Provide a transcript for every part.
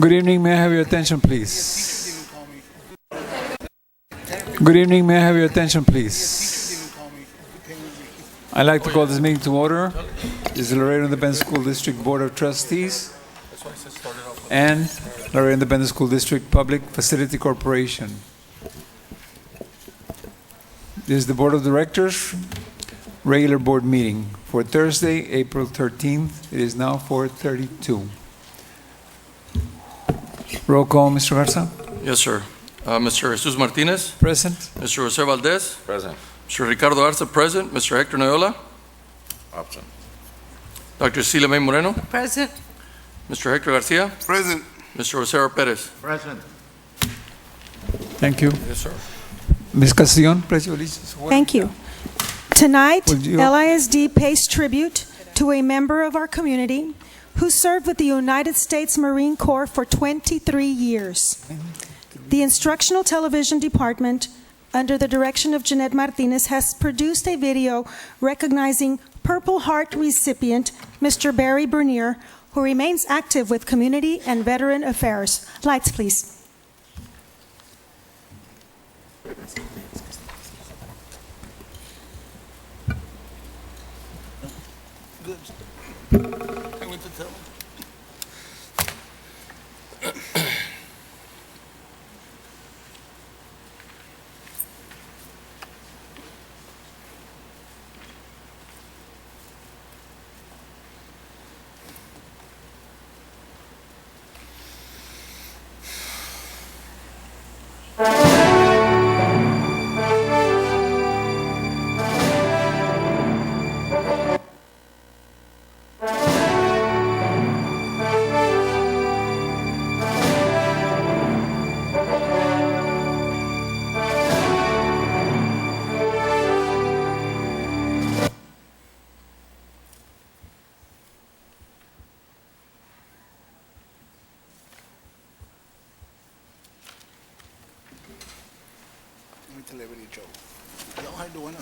Good evening, may I have your attention, please? Good evening, may I have your attention, please? I'd like to call this meeting to order. This is the Laredo Independent School District Board of Trustees and Laredo Independent School District Public Facility Corporation. This is the Board of Directors regular board meeting for Thursday, April 13th. It is now 4:32. Roll call, Mr. Garza. Yes, sir. Mr. Jesus Martinez. Present. Mr. Jose Valdez. Present. Mr. Ricardo Arza, present. Mr. Hector Noyola. Absent. Dr. Celia May Moreno. Present. Mr. Hector Garcia. Present. Mr. Rosero Perez. Present. Thank you. Yes, sir. Ms. Castillon, please. Thank you. Tonight, Would you- LISD pays tribute to a member of our community who served with the United States Marine Corps for 23 years. The Instructional Television Department, under the direction of Jeanette Martinez, has produced a video recognizing Purple Heart recipient Mr. Barry Bernier, who remains active with community and veteran affairs. Lights, please. I went to tell him. Celebrity Joe. Y'all how you doing?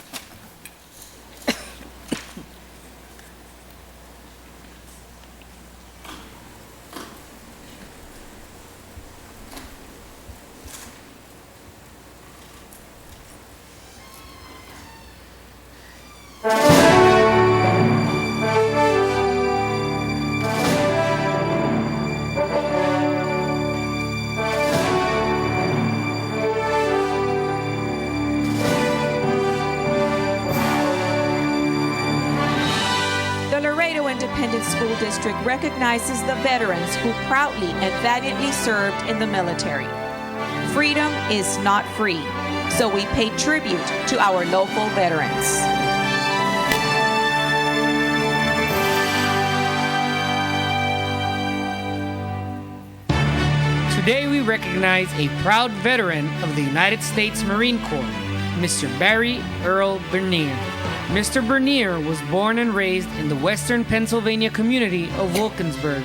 Independent School District recognizes the veterans who proudly and valiantly served in the military. Freedom is not free, so we pay tribute to our local veterans. Today we recognize a proud veteran of the United States Marine Corps, Mr. Barry Earl Bernier. Mr. Bernier was born and raised in the western Pennsylvania community of Wilkinsburg.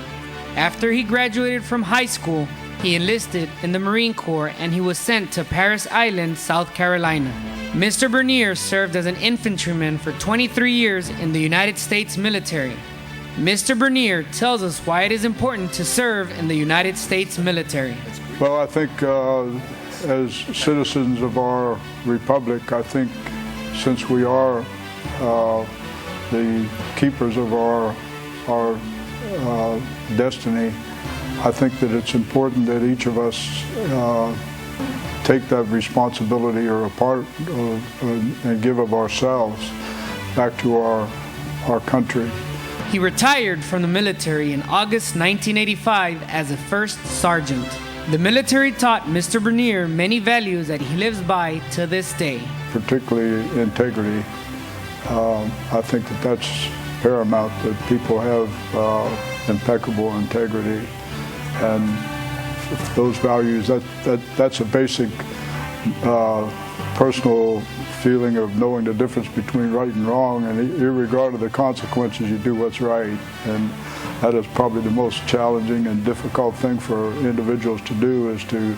After he graduated from high school, he enlisted in the Marine Corps and he was sent to Parris Island, South Carolina. Mr. Bernier served as an infantryman for 23 years in the United States military. Mr. Bernier tells us why it is important to serve in the United States military. Well, I think as citizens of our republic, I think since we are the keepers of our destiny, I think that it's important that each of us take that responsibility or a part of, and give of ourselves back to our country. He retired from the military in August 1985 as a first sergeant. The military taught Mr. Bernier many values that he lives by to this day. Particularly integrity. I think that that's paramount, that people have impeccable integrity, and those values, that's a basic personal feeling of knowing the difference between right and wrong, and irregardless of the consequences, you do what's right. And that is probably the most challenging and difficult thing for individuals to do, is to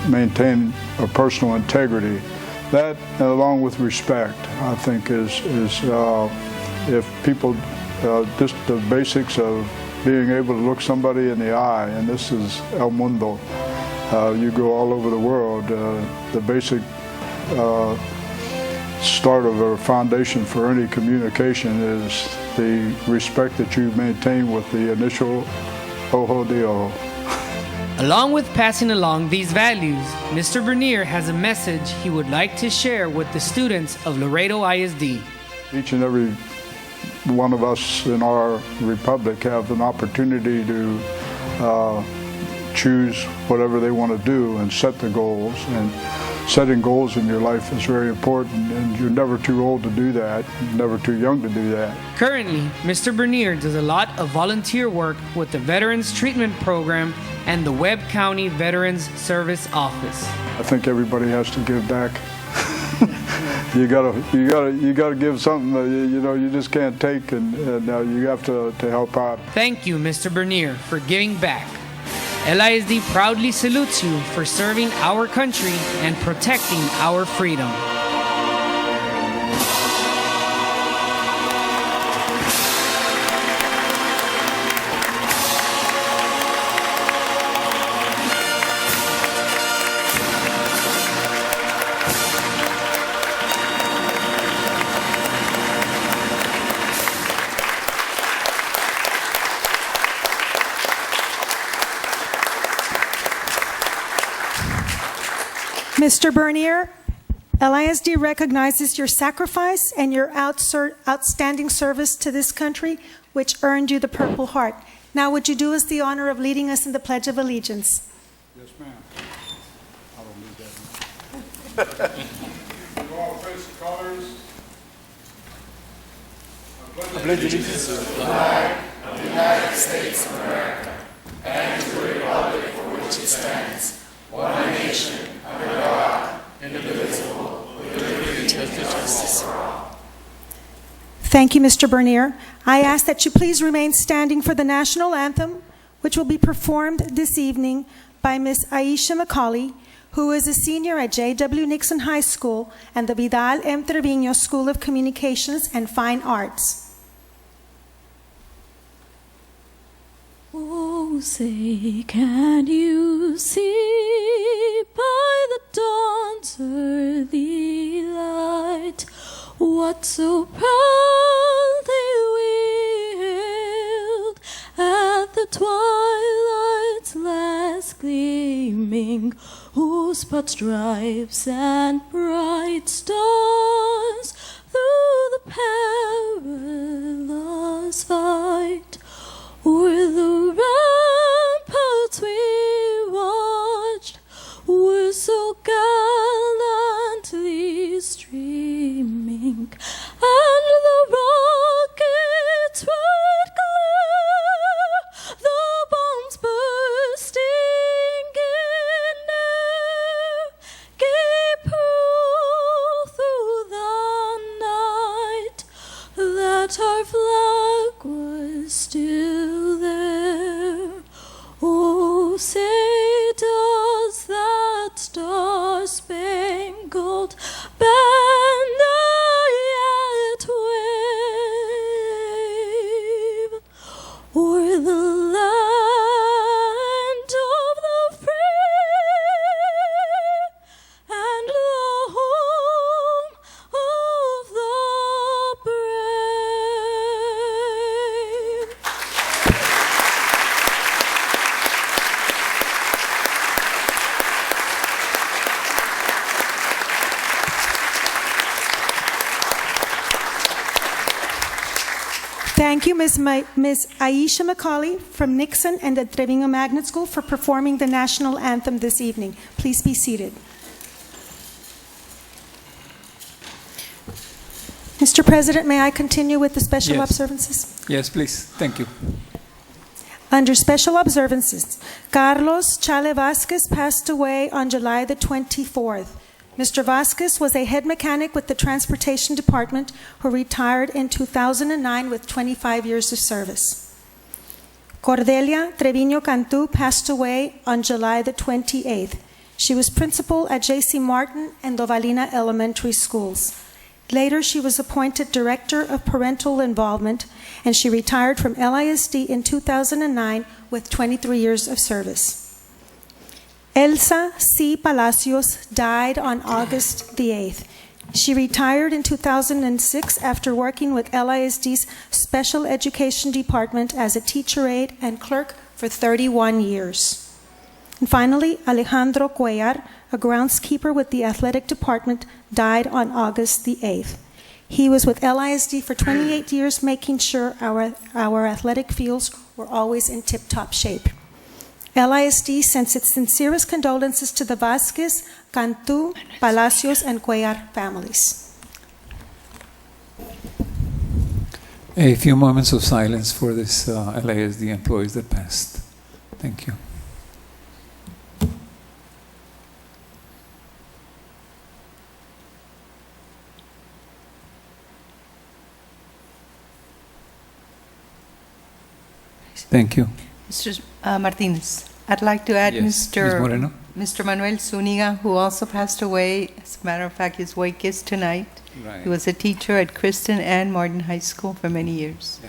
maintain a personal integrity. That, along with respect, I think is if people, just the basics of being able to look somebody in the eye, and this is El Mundo. You go all over the world. The basic start of a foundation for any communication is the respect that you maintain with the initial Ojo de Ojo. Along with passing along these values, Mr. Bernier has a message he would like to share with the students of Laredo ISD. Each and every one of us in our republic have an opportunity to choose whatever they want to do and set the goals. And setting goals in your life is very important, and you're never too old to do that, never too young to do that. Currently, Mr. Bernier does a lot of volunteer work with the Veterans Treatment Program and the Webb County Veterans Service Office. I think everybody has to give back. you gotta give something. You just can't take, and you have to help out. Thank you, Mr. Bernier, for giving back. LISD proudly salutes you for serving our country and protecting our freedom. Mr. Bernier, LISD recognizes your sacrifice and your outstanding service to this country, which earned you the Purple Heart. Now, would you do us the honor of leading us in the Pledge of Allegiance? Yes, ma'am. I don't need that. You all face the colors. I pledge allegiance to the flag of the United States of America and to the republic for which it stands, one nation, under God, indivisible, with liberty and justice for all. Thank you, Mr. Bernier. I ask that you please remain standing for the national anthem, which will be performed this evening by Ms. Aisha McCauley, who is a senior at J.W. Nixon High School and the Vidal M. Trevino School of Communications and Fine Arts. Oh, say, can you see by the dawn's early light what so proudly we hailed at the twilight's last gleaming, whose broad stripes and bright stars through the perilous fight o'er the ramparts we watched were so gallantly streaming, and the rockets would glare, the bombs bursting in air gave proof through the night that our flag was still there. Oh, say does that star-spangled banner yet wave o'er the land of the free and the home of the brave? Thank you, Ms. Aisha McCauley from Nixon and the Trevino Magnet School for performing the national anthem this evening. Please be seated. Mr. President, may I continue with the special Yes. observances? Yes, please. Thank you. Under special observances, Carlos Chale Vasquez passed away on July the 24th. Mr. Vasquez was a head mechanic with the Transportation Department who retired in 2009 with 25 years of service. Cordelia Trevino Cantu passed away on July the 28th. She was principal at J.C. Martin and Dovalina Elementary Schools. Later, she was appointed Director of Parental Involvement, and she retired from LISD in 2009 with 23 years of service. Elsa C. Palacios died on August the 8th. She retired in 2006 after working with LISD's Special Education Department as a teacher aide and clerk for 31 years. And finally, Alejandro Cuellar, a groundskeeper with the athletic department, died on August the 8th. He was with LISD for 28 years, making sure our athletic fields were always in tip-top shape. LISD sends its sincerest condolences to the Vasquez, Cantu, Palacios, and Cuellar families. A few moments of silence for this LISD employees that passed. Thank you. Thank you. Mr. Martinez, I'd like to add Yes, Ms. Moreno. Mr. Manuel Zuniga, who also passed away. As a matter of fact, his wake is tonight. Right. He was a teacher at Kristen and Martin High School for many years.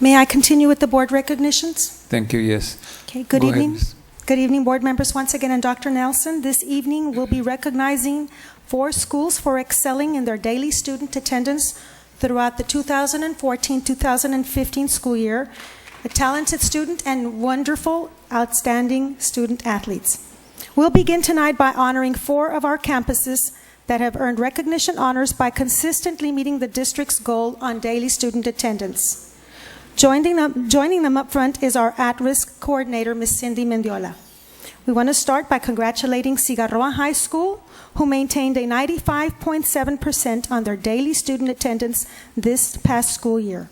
May I continue with the board recognitions? Thank you, yes. Okay, good Go ahead, evening. Ms. Good evening, board members. Once again, and Dr. Nelson, this evening we'll be recognizing 4 schools for excelling in their daily student attendance throughout the 2014-2015 school year, a talented student and wonderful, outstanding student athletes. We'll begin tonight by honoring 4 of our campuses that have earned recognition honors by consistently meeting the district's goal on daily student attendance. Joining them up front is our at-risk coordinator, Ms. Cindy Mendiola. We want to start by congratulating Cigarroa High School, who maintained a 95.7% on their daily student attendance this past school year.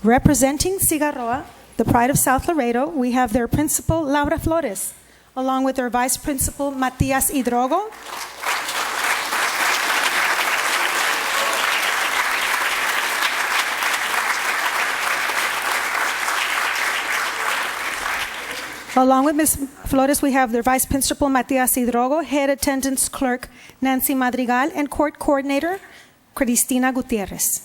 Representing Cigarroa, the pride of South Laredo, we have their principal, Laura Flores, along with their vice principal, Matias Hidrogo, along with Ms. Flores, we have their Vice Principal, Matias Hidrogo, Head Attendance Clerk, Nancy Madrigal, and Court Coordinator, Cristina Gutierrez.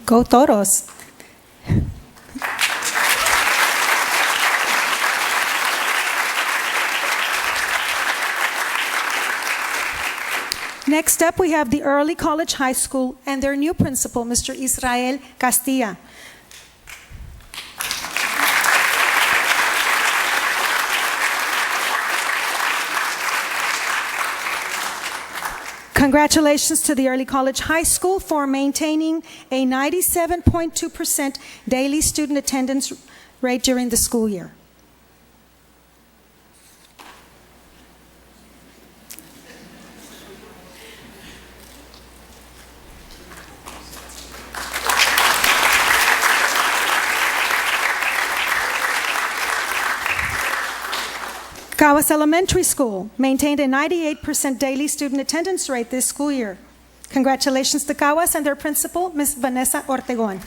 Go Toros. Next up, we have the Early College High School and their new principal, Mr. Israel Castilla. Congratulations to the Early College High School for maintaining a 97.2% daily student attendance rate during the school year. Caguas Elementary School maintained a 98% daily student attendance rate this school year. Congratulations to Caguas and their principal, Ms. Vanessa Ortegon.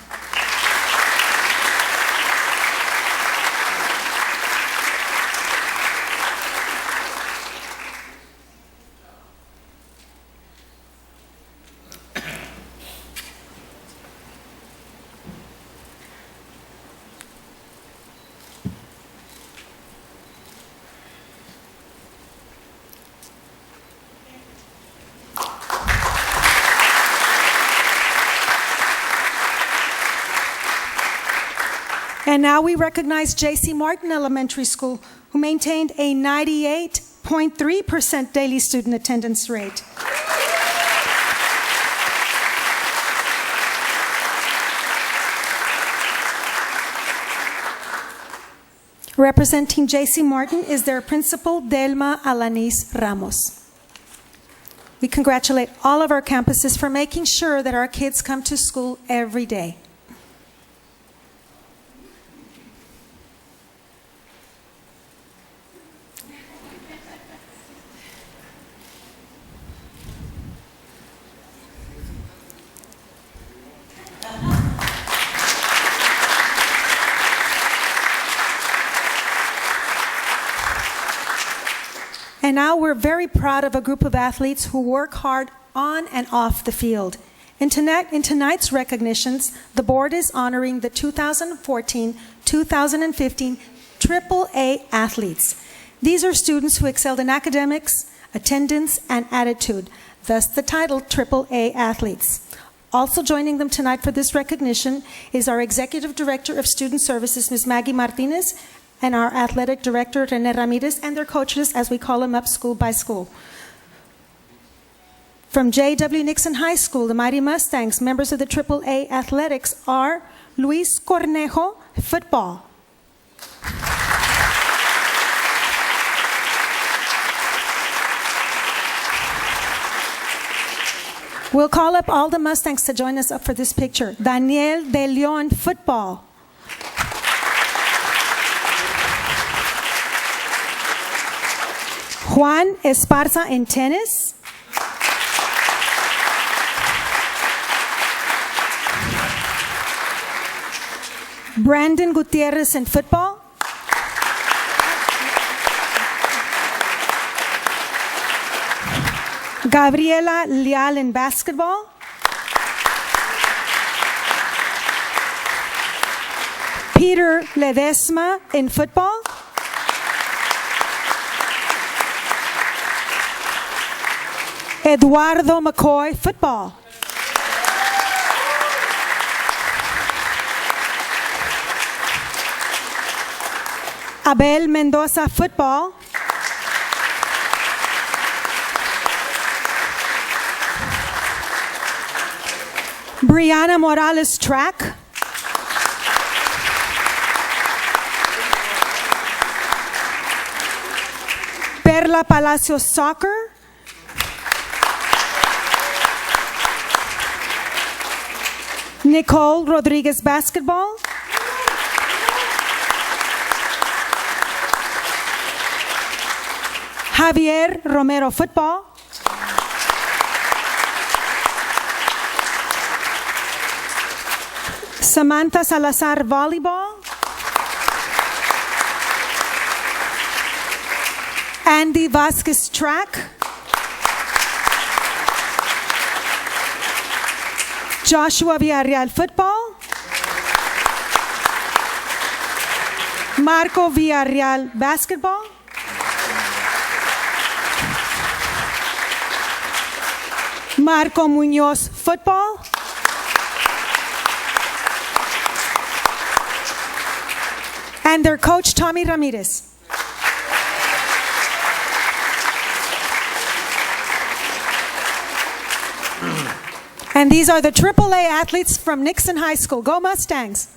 And now we recognize J.C. Martin Elementary School, who maintained a 98.3% daily student attendance rate. Representing J.C. Martin is their principal, Delma Alanis Ramos. We congratulate all of our campuses for making sure that our kids come to school every day. And now we're very proud of a group of athletes who work hard on and off the field. In tonight's recognitions, the board is honoring the 2014-2015 AAA athletes. These are students who excelled in academics, attendance, and attitude, thus the title AAA athletes. Also joining them tonight for this recognition is our Executive Director of Student Services, Ms. Maggie Martinez, and our Athletic Director, Rene Ramirez, and their coaches, as we call them up school by school. From J.W. Nixon High School, the Mighty Mustangs, members of the AAA Athletics are Luis Cornejo, football. We'll call up all the Mustangs to join us up for this picture. Daniel De Leon, football. Juan Esparza in tennis. Brandon Gutierrez in football. Gabriela Leal in basketball. Peter Ledesma in football. Eduardo McCoy, football. Abel Mendoza, football. Brianna Morales, track. Perla Palacios, soccer. Nicole Rodriguez, basketball. Javier Romero, football. Samantha Salazar, volleyball. Andy Vasquez, track. Joshua Villarreal, football. Marco Villarreal, basketball. Marco Muñoz, football. And their coach, Tommy Ramirez. And these are the AAA athletes from Nixon High School. Go Mustangs!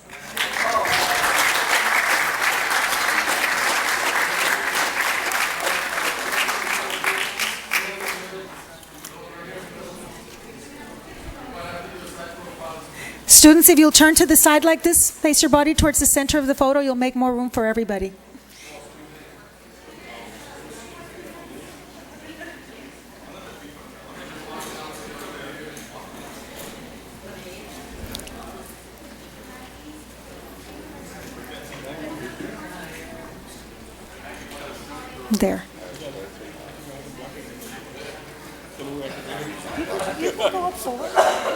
Students, if you'll turn to the side like this, face your body towards the center of the photo, you'll make more room for everybody. There.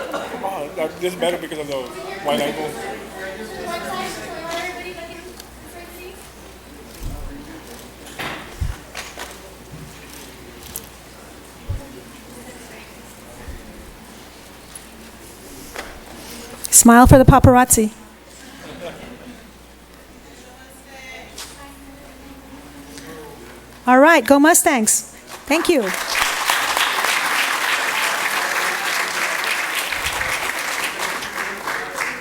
Come on, this is better because of the wide angle. Smile for the paparazzi. All right, go Mustangs. Thank you.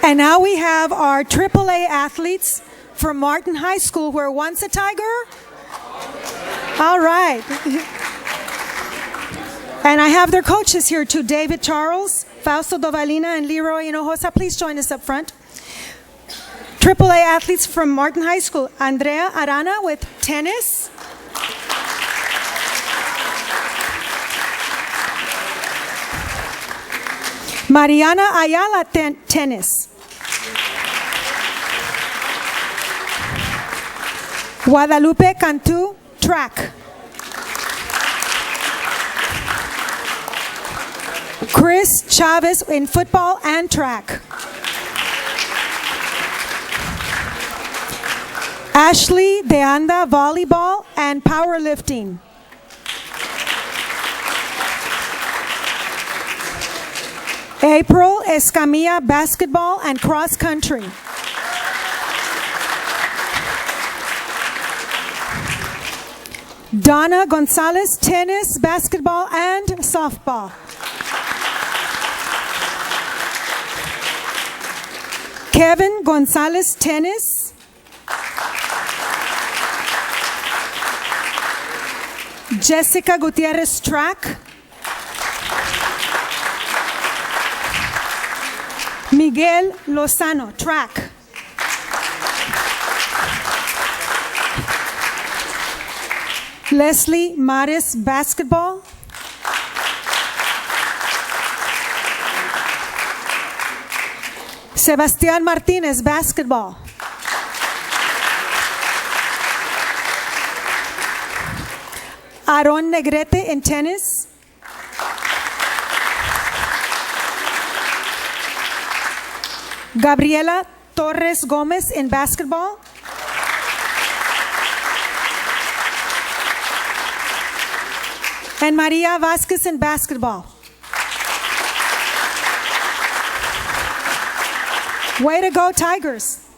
And now we have our AAA athletes from Martin High School, where once a tiger? All right. And I have their coaches here too, David Charles, Fausto Dovalina, and Leroy Hinojosa. Please join us up front. AAA athletes from Martin High School, Andrea Arana with tennis. Mariana Ayala, tennis. Guadalupe Cantu, track. Chris Chavez in football and track. Ashley De Anda, volleyball and powerlifting. April Escamilla, basketball and cross country. Donna Gonzalez, tennis, basketball and softball. Kevin Gonzalez, tennis. Jessica Gutierrez, track. Miguel Lozano, track. Leslie Mares, basketball. Sebastián Martínez, basketball. Aaron Negrete in tennis. Gabriela Torres Gomez in basketball. And Maria Vasquez in basketball. Way to go, Tigers.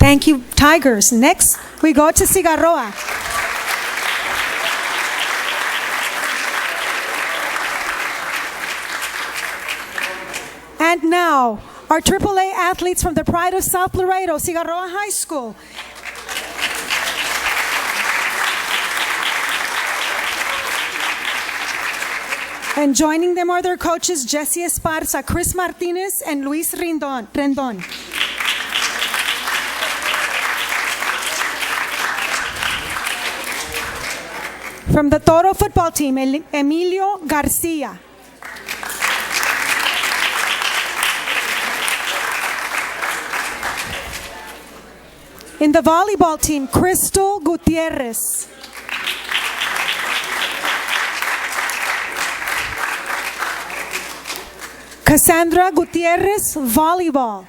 Thank you, Tigers. Next, we go to Cigarroa. And now, our AAA athletes from the Pride of South Laredo, Cigarroa High School. And joining them are their coaches, Jesse Esparza, Chris Martinez, and Luis Rendon. From the Toro football team, Emilio Garcia. In the volleyball team, Crystal Gutierrez. Cassandra Gutierrez, volleyball.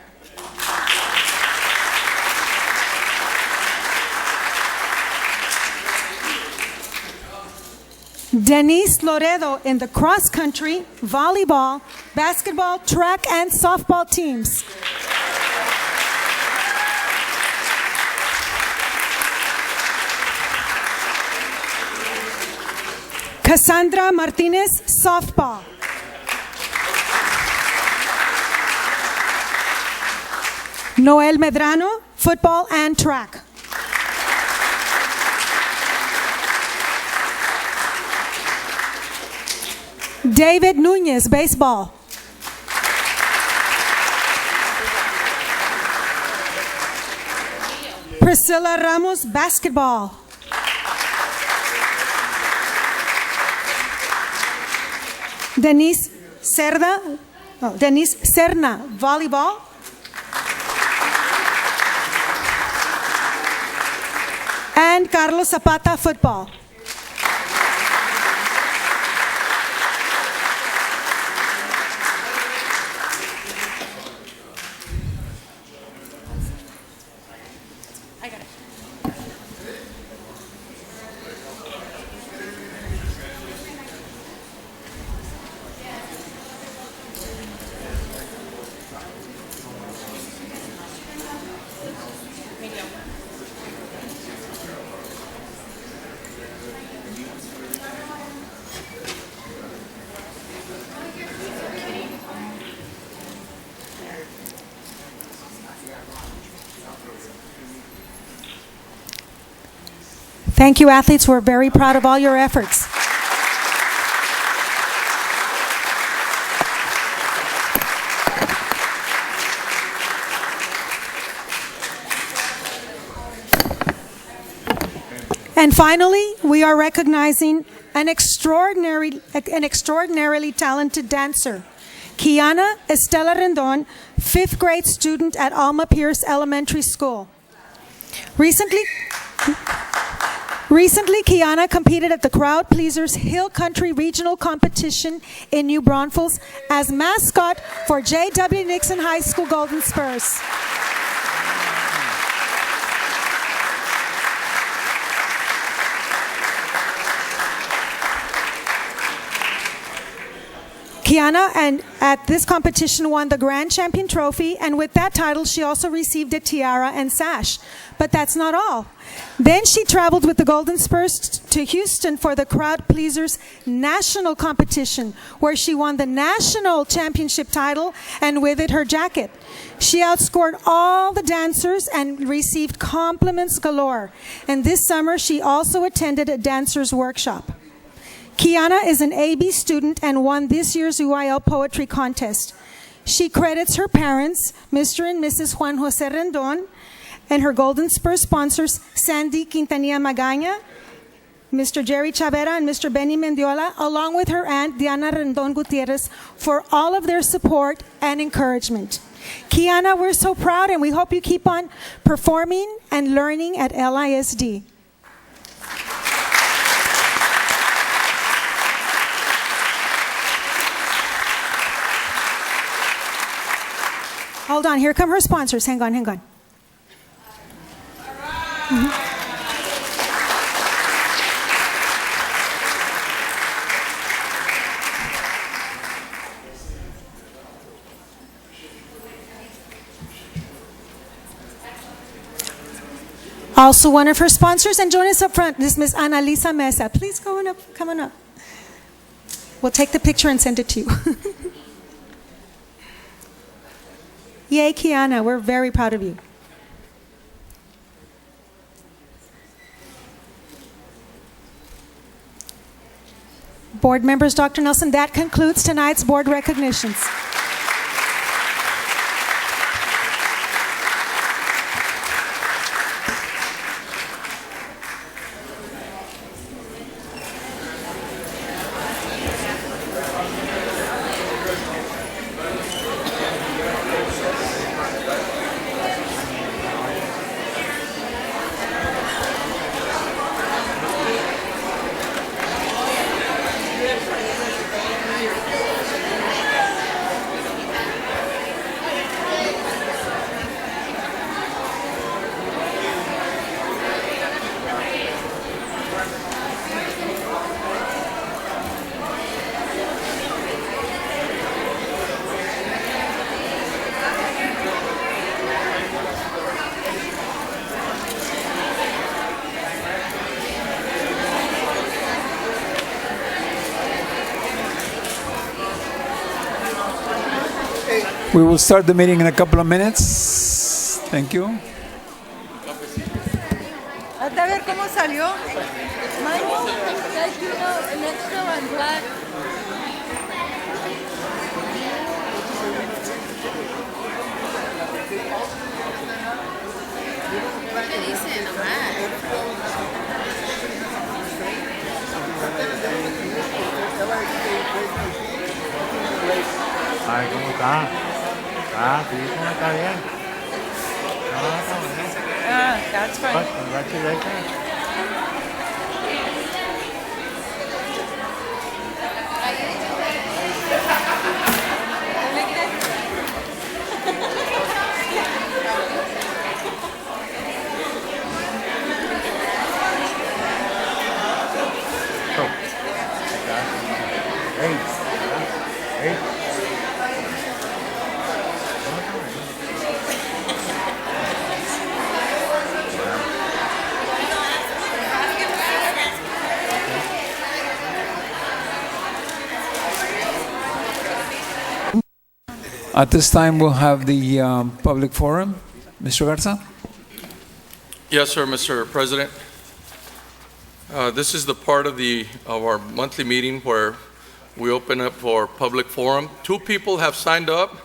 Denise Loredo in the cross country, volleyball, basketball, track, and softball teams. Cassandra Martinez, softball. Noel Medrano, football and track. David Nunez, baseball. Priscilla Ramos, basketball. Denise Cerda, Denise Serna, volleyball. And Carlos Zapata, football. Thank you, athletes. We're very proud of all your efforts. And finally, we are recognizing an extraordinarily talented dancer, Kiana Estela Rendon, 5th grade student at Alma Pierce Elementary School. Recently, Kiana competed at the Crowd Pleasers Hill Country Regional Competition in New Braunfels as mascot for J.W. Nixon High School Golden Spurs. Kiana, and at this competition, won the Grand Champion Trophy, and with that title, she also received a tiara and sash. But that's not all. Then she traveled with the Golden Spurs to Houston for the Crowd Pleasers National Competition, where she won the national championship title, and with it, her jacket. She outscored all the dancers and received compliments galore. And this summer, she also attended a dancer's workshop. Kiana is an AB student and won this year's UIL Poetry Contest. She credits her parents, Mr. and Mrs. Juan Jose Rendon, and her Golden Spurs sponsors, Sandy Quintanilla Magaña, Mr. Jerry Chavera, and Mr. Benny Mendiola, along with her aunt, Diana Rendon Gutierrez, for all of their support and encouragement. Kiana, we're so proud, and we hope you keep on performing and learning at LISD. Hold on, here come her sponsors. Hang on, hang on. Also one of her sponsors, and join us up front, this is Ms. Annalisa Mesa. Please go on up, come on up. We'll take the picture and send it to you. Yay, Kiana, we're very proud of you. Board members, Dr. Nelson, that concludes tonight's board recognitions. We will start the meeting in a couple of minutes. Thank you. A ver cómo salió. Michael, thank you. An extra one, black. ¿Qué dice nomás? Ay, ¿cómo está? Ah, sí, ¿cómo está bien? Ah, está bien. That's Well, fine. congratulations. At this time, we'll have the public forum. Mr. Garza? Yes, sir, Mr. President. This is the part of our monthly meeting where we open up for public forum. 2 people have signed up.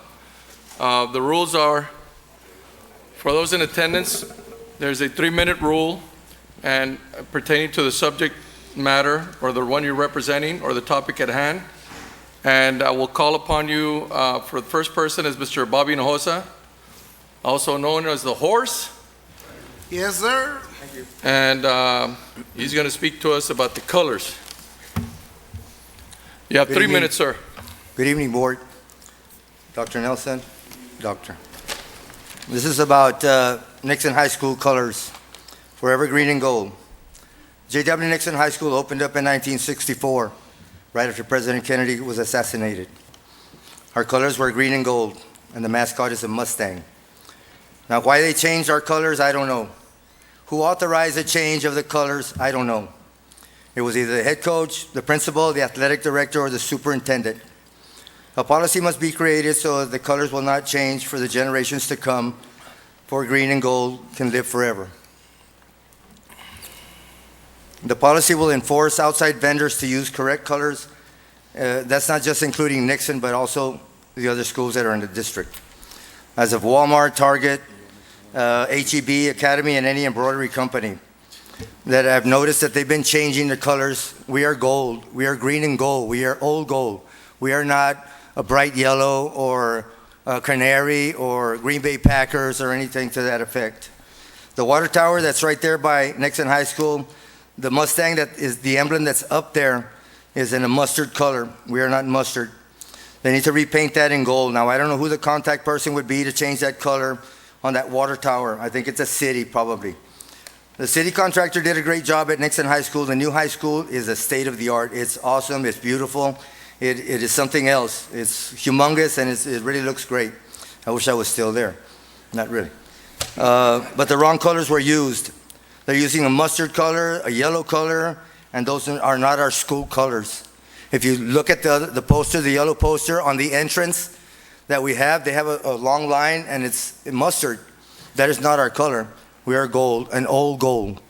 The rules are, for those in attendance, there's a 3-minute rule and pertaining to the subject matter or the one you're representing or the topic at hand. And I will call upon you for the first person is Mr. Bobby Hinojosa, also known as the Horse. Yes, sir. And he's going to speak to us about the colors. You have Good 3 evening. minutes, sir. Good evening, Board. Dr. Nelson, Doctor. This is about Nixon High School colors, forever green and gold. J.W. Nixon High School opened up in 1964, right after President Kennedy was assassinated. Our colors were green and gold, and the mascot is a Mustang. Now, why they changed our colors, I don't know. Who authorized the change of the colors, I don't know. It was either the head coach, the principal, the athletic director, or the superintendent. A policy must be created so that the colors will not change for the generations to come, for green and gold can live forever. The policy will enforce outside vendors to use correct colors. That's not just including Nixon, but also the other schools that are in the district. As of Walmart, Target, H-E-B, Academy, and any embroidery company that I've noticed that they've been changing the colors. We are gold. We are green and gold. We are old gold. We are not a bright yellow or a canary or Green Bay Packers or anything to that effect. The water tower that's right there by Nixon High School, the Mustang that is the emblem that's up there is in a mustard color. We are not mustard. They need to repaint that in gold. Now, I don't know who the contact person would be to change that color on that water tower. I think it's a city, probably. The city contractor did a great job at Nixon High School. The new high school is a state of the art. It's awesome. It's beautiful. It is something else. It's humongous, and it really looks great. I wish I was still there. Not really. But the wrong colors were used. They're using a mustard color, a yellow color, and those are not our school colors. If you look at the poster, the yellow poster on the entrance that we have, they have a long line, and it's mustard. That is not our color. We are gold, an old gold.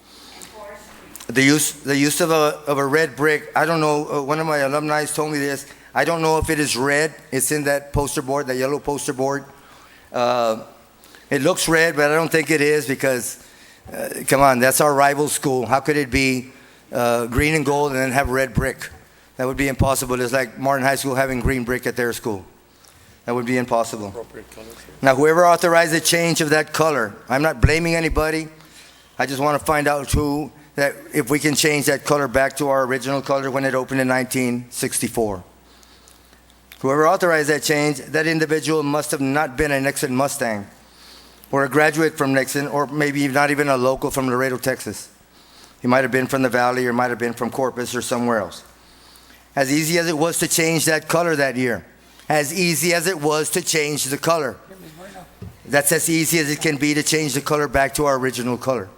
The use of a red brick, I don't know, one of my alumni told me this. I don't know if it is red. It's in that poster board, that yellow poster board. It looks red, but I don't think it is because, come on, that's our rival school. How could it be green and gold and then have red brick? That would be impossible. It's like Martin High School having green brick at their school. That would be impossible. Now, whoever authorized the change of that color, I'm not blaming anybody. I just want to find out that if we can change that color back to our original color when it opened in 1964. Whoever authorized that change, that individual must have not been a Nixon Mustang or a graduate from Nixon, or maybe not even a local from Laredo, Texas. He might have been from the Valley or might have been from Corpus or somewhere else. As easy as it was to change that color that year, as easy as it was to change the color, that's as easy as it can be to change the color back to our original color,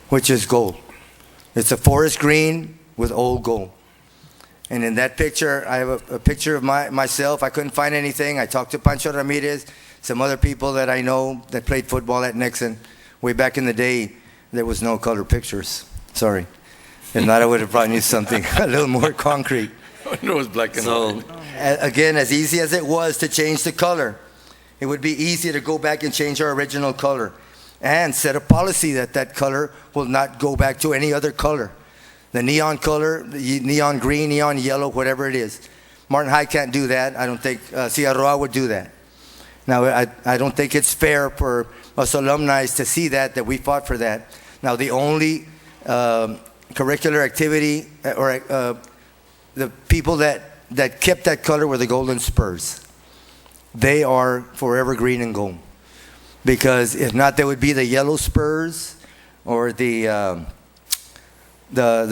which is gold. It's a forest green with old gold. And in that picture, I have a picture of myself. I couldn't find anything. I talked to Pancho Ramirez, some other people that I know that played football at Nixon. Way back in the day, there was no color pictures. Sorry. If not, I would have brought you something a little more concrete. It was black and white. Again, as easy as it was to change the color, it would be easy to go back and change our original color and set a policy that that color will not go back to any other color. The neon color, the neon green, neon yellow, whatever it is, Martin High can't do that. I don't think Ciarroa would do that. Now, I don't think it's fair for us alumni to see that we fought for that. Now, the only curricular activity or the people that kept that color were the Golden Spurs. They are forever green and gold. Because if not, there would be the yellow Spurs or the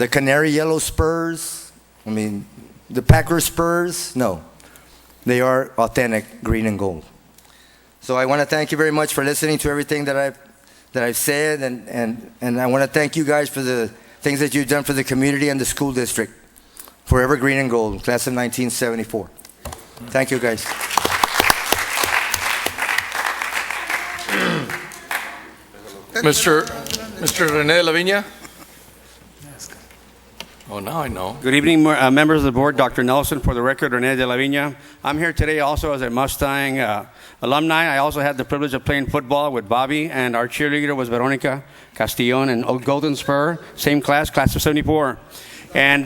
canary yellow Spurs. I mean, the Packers Spurs. No, they are authentic green and gold. So I want to thank you very much for listening to everything that I've said, and I want to thank you guys for the things that you've done for the community and the school district. Forever green and gold, class of 1974. Thank you, guys. Mr. Rene Lavinia? Oh, now I know. Good evening, members of the board. Dr. Nelson, for the record, Rene de la Viña. I'm here today also as a Mustang alumni. I also had the privilege of playing football with Bobby, and our cheerleader was Veronica Castillon and Old Golden Spur, same class of 74. And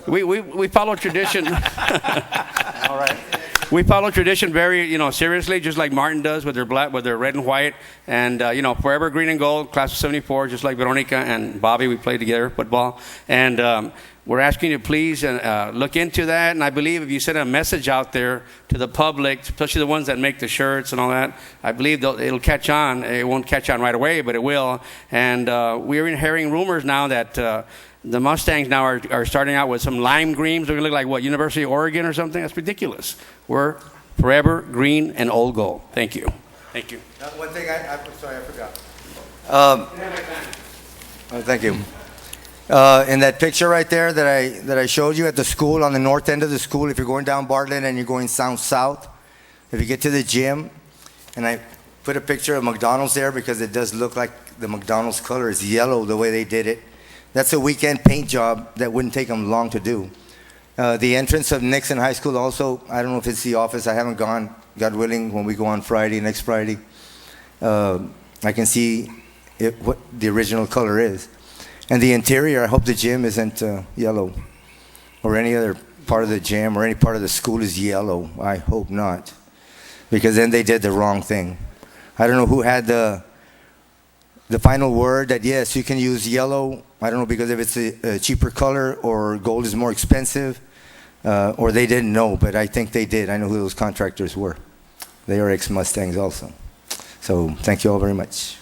we follow tradition. All right. We follow tradition very, seriously, just like Martin does with their red and white. And, forever green and gold, class of 74, just like Veronica and Bobby, we played together, football. And we're asking you to please look into that. And I believe if you send a message out there to the public, especially the ones that make the shirts and all that, I believe it'll catch on. It won't catch on right away, but it will. And we're hearing rumors now that the Mustangs now are starting out with some lime greens. They're going to look like, what, University of Oregon or something? That's ridiculous. We're forever green and old gold. Thank you. Thank you. One thing, I'm sorry, I forgot. Thank you. In that picture right there that I showed you at the school, on the north end of the school, if you're going down Bartlett and you're going south, if you get to the gym, and I put a picture of McDonald's there because it does look like the McDonald's color is yellow the way they did it. That's a weekend paint job that wouldn't take them long to do. The entrance of Nixon High School also, I don't know if it's the office. I haven't gone, God willing, when we go on next Friday. I can see what the original color is. And the interior, I hope the gym isn't yellow, or any other part of the gym or any part of the school is yellow. I hope not, because then they did the wrong thing. I don't know who had the final word that, yes, you can use yellow. I don't know, because if it's a cheaper color or gold is more expensive, or they didn't know, but I think they did. I know who those contractors were. They are ex-Mustangs also. So thank you all very much.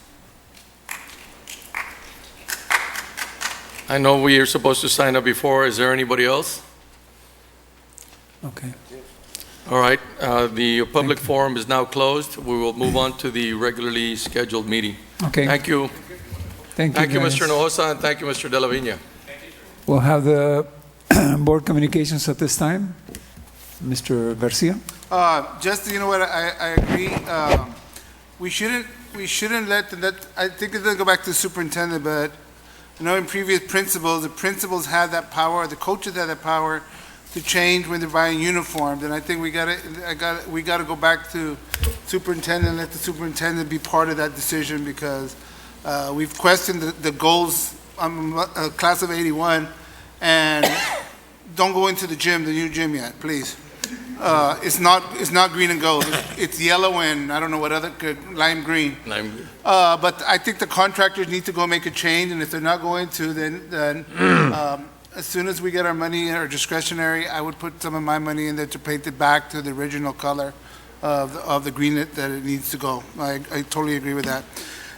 I know we are supposed to sign up before. Is there anybody else? Okay. All right. The public forum is now closed. We will move on to the regularly scheduled meeting. Okay. Thank you. Thank you, guys. Mr. Hinojosa, and thank you, Mr. De La Viña. We'll have the board communications at this time. Mr. Garcia? Just, you know what, I agree. We shouldn't let, I think it's going to go back to the superintendent, but in previous principals, the principals have that power, the coaches have that power to change when they're buying uniforms. And I think we got to go back to superintendent and let the superintendent be part of that decision, because we've questioned the goals. I'm a class of 81, and don't go into the new gym yet, please. It's not green and gold. It's yellow and I don't know what other, lime green. Lime green. But I think the contractors need to go make a change, and if they're not going to, then as soon as we get our money, our discretionary, I would put some of my money in there to paint it back to the original color of the green that it needs to go. I totally agree with that.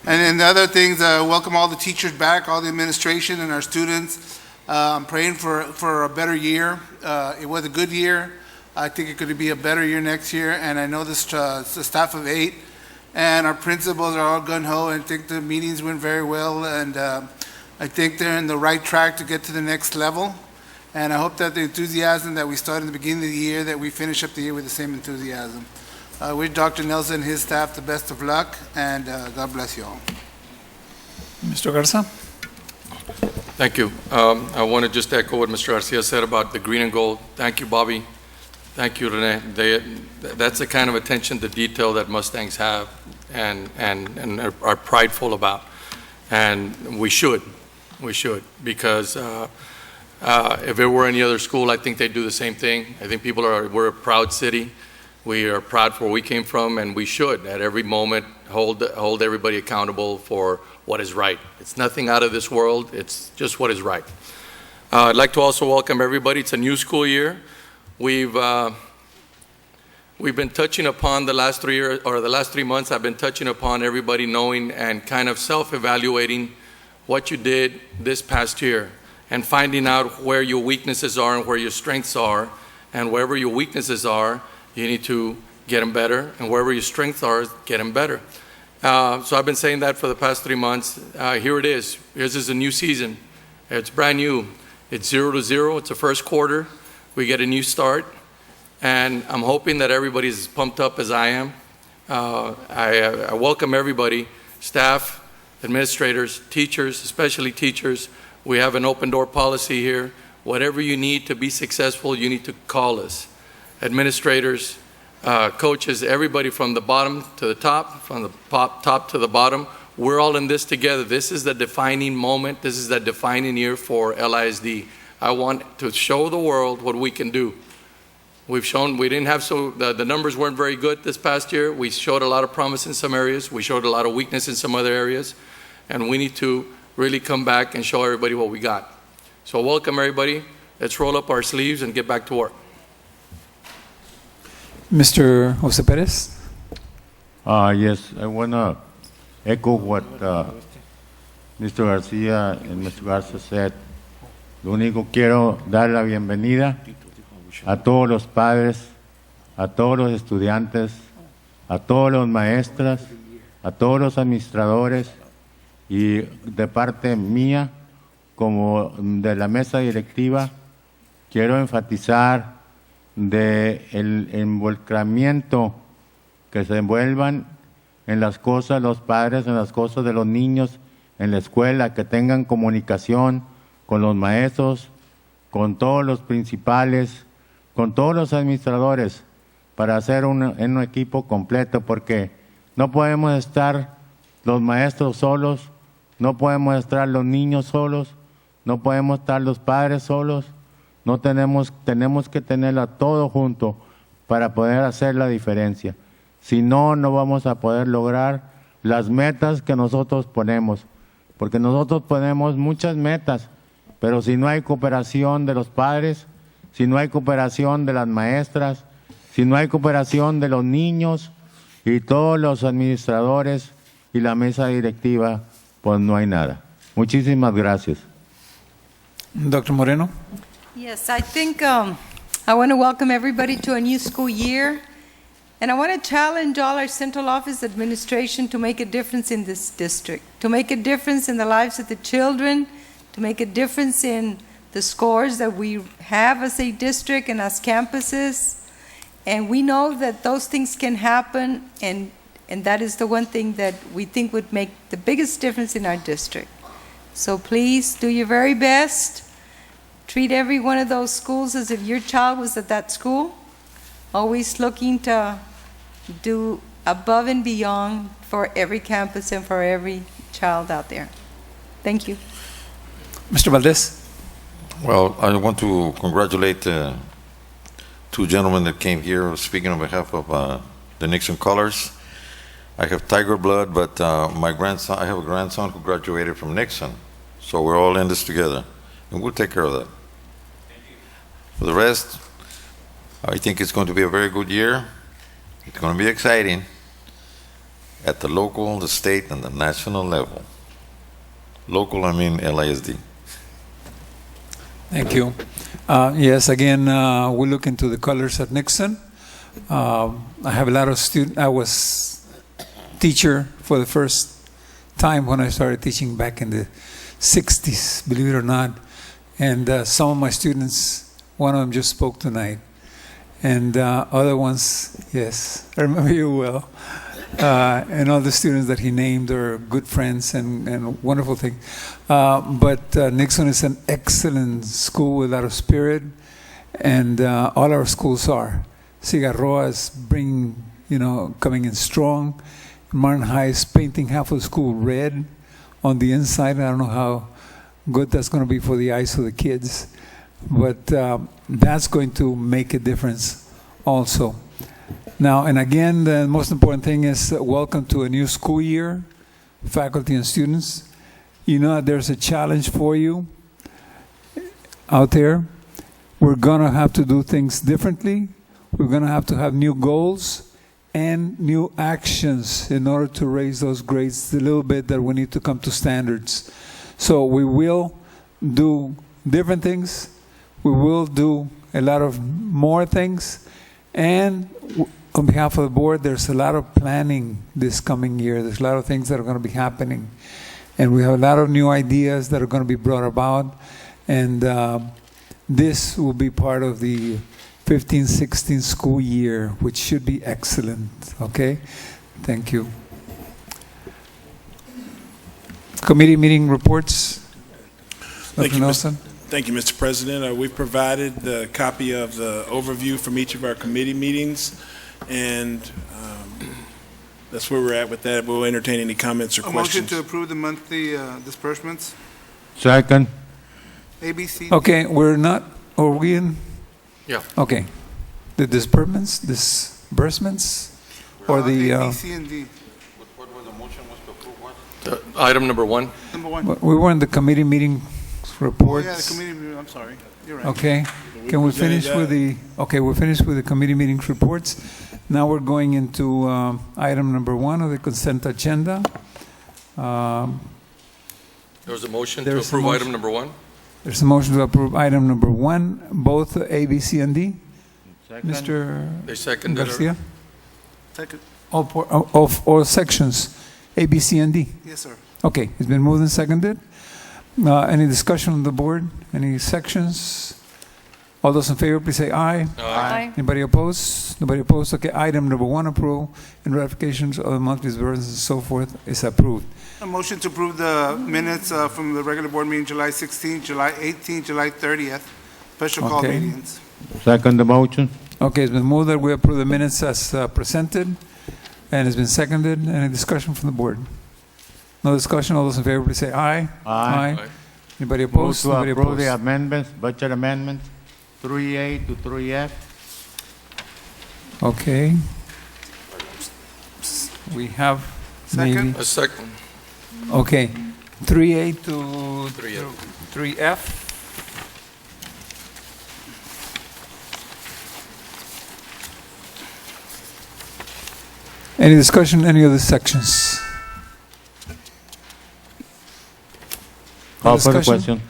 And then the other things, welcome all the teachers back, all the administration and our students. I'm praying for a better year. It was a good year. I think it could be a better year next year, and I know the staff of 8 and our principals are all gung-ho, and I think the meetings went very well, and I think they're in the right track to get to the next level, and I hope that the enthusiasm that we started in the beginning of the year, that we finish up the year with the same enthusiasm. I wish Dr. Nelson and his staff the best of luck, and God bless you all. Mr. Garza? Thank you. I want to just echo what Mr. Garcia said about the green and gold. Thank you, Bobby. Thank you, Rene. That's the kind of attention to detail that Mustangs have and are prideful about. And we should, because If it were any other school, I think they'd do the same thing. I think we're a proud city. We are proud for where we came from, and we should, at every moment, hold everybody accountable for what is right. It's nothing out of this world. It's just what is right. I'd like to also welcome everybody. It's a new school year. We've been touching upon the last 3 months. I've been touching upon everybody knowing and kind of self-evaluating what you did this past year and finding out where your weaknesses are and where your strengths are. And wherever your weaknesses are, you need to get them better. And wherever your strengths are, get them better. So I've been saying that for the past 3 months. Here it is. This is a new season. It's brand new. It's 0-0. It's the first quarter. We get a new start. And I'm hoping that everybody's as pumped up as I am. I welcome everybody, staff, administrators, teachers, especially teachers. We have an open door policy here. Whatever you need to be successful, you need to call us. Administrators, coaches, everybody from the bottom to the top, from the top to the bottom, we're all in this together. This is the defining moment. This is the defining year for LISD. I want to show the world what we can do. We've shown we didn't have the numbers weren't very good this past year. We showed a lot of promise in some areas. We showed a lot of weakness in some other areas. And we need to really come back and show everybody what we got. So welcome everybody. Let's roll up our sleeves and get back to work. Mr. Jose Perez? Yes, I want to echo what Mr. Garcia and Mr. Garza said. Lo único quiero dar la bienvenida a todos los padres, a todos los estudiantes, a todos los maestras, a todos los administradores y de parte mía, como de la mesa directiva, quiero enfatizar el involucramiento que se envuelvan en las cosas los padres, en las cosas de los niños, en la escuela, que tengan comunicación con los maestros, con todos los principales, con todos los administradores, para hacer un equipo completo, porque no podemos estar los maestros solos, no podemos estar los niños solos, no podemos estar los padres solos, tenemos que tenerla todo junto para poder hacer la diferencia. Si no, no vamos a poder lograr las metas que nosotros ponemos, porque nosotros ponemos muchas metas, pero si no hay cooperación de los padres, si no hay cooperación de las maestras, si no hay cooperación de los niños y todos los administradores y la mesa directiva, pues no hay nada. Muchísimas gracias. Dr. Moreno? Yes, I think I want to welcome everybody to a new school year. And I want to challenge all our central office administration to make a difference in this district, to make a difference in the lives of the children, to make a difference in the scores that we have as a district and as campuses. And we know that those things can happen, and that is the one thing that we think would make the biggest difference in our district. So please do your very best. Treat every one of those schools as if your child was at that school. Always looking to do above and beyond for every campus and for every child out there. Thank you. Mr. Valdez? Well, I want to congratulate two gentlemen that came here speaking on behalf of the Nixon Colors. I have Tiger blood, but I have a grandson who graduated from Nixon. So we're all in this together, and we'll take care of that. For the rest, I think it's going to be a very good year. It's going to be exciting at the local, the state, and the national level. Local, I mean LISD. Thank you. Yes, again, we look into the colors at Nixon. I have a lot of students. I was teacher for the first time when I started teaching back in the 60s, believe it or not. And some of my students, one of them just spoke tonight. And other ones, yes, I remember you well. And all the students that he named are good friends and wonderful things. But Nixon is an excellent school with a lot of spirit, and all our schools are. Cigarroa is coming in strong. Martin High is painting half of the school red on the inside. I don't know how good that's going to be for the eyes of the kids. But that's going to make a difference also. Now, and again, the most important thing is welcome to a new school year, faculty and students. You know that there's a challenge for you out there. We're going to have to do things differently. We're going to have new goals and new actions in order to raise those grades a little bit that we need to come to standards. So we will do different things. We will do a lot of more things. And on behalf of the board, there's a lot of planning this coming year. There's a lot of things that are going to be happening. And we have a lot of new ideas that are going to be brought about. And this will be part of the 15-16 school year, which should be excellent. Okay? Thank you. Committee meeting reports. Dr. Nelson. Thank you, Mr. President. We've provided the copy of the overview from each of our committee meetings, and that's where we're at with that. We'll entertain any comments or A questions. motion to approve the monthly disbursements, Second. ABC. Okay, are we in? Yeah. Okay. The disbursements, or the, A, B, C, and D. What was the motion was to approve what? Item number 1. Number 1. we were in the committee meeting reports. Yeah, the committee, I'm sorry. You're right. Okay. Can we finish with we're finished with the committee meetings reports. Now we're going into item number 1 of the consent agenda. There was a motion to There's a approve motion. item number 1. There's a motion to approve item number 1, both A, B, C, and D. Second. Mr. They seconded it. Garcia? Second. All sections, A, B, C, and D. Yes, sir. Okay, it's been moved and seconded. Any discussion on the board? Any sections? All those in favor, please say aye. Aye. Anybody opposed? Nobody opposed? Okay, item number 1, approval and ratifications of the monthly disbursements and so forth is approved. A motion to approve the minutes from the regular board meeting July 16th, July 18th, July 30th, special call Okay. meetings. Second the motion. Okay, it's been moved that we approve the minutes as presented, and it's been seconded. Any discussion from the board? No discussion. All those in favor, please say aye. Aye. Anybody Move opposed? to Nobody approve the opposed? amendments, budget amendments, 3A to 3F. Okay. We have maybe, Second. A second. okay, 3A to 3F. 3F. Any discussion, any other sections? Call for the Discussion? question.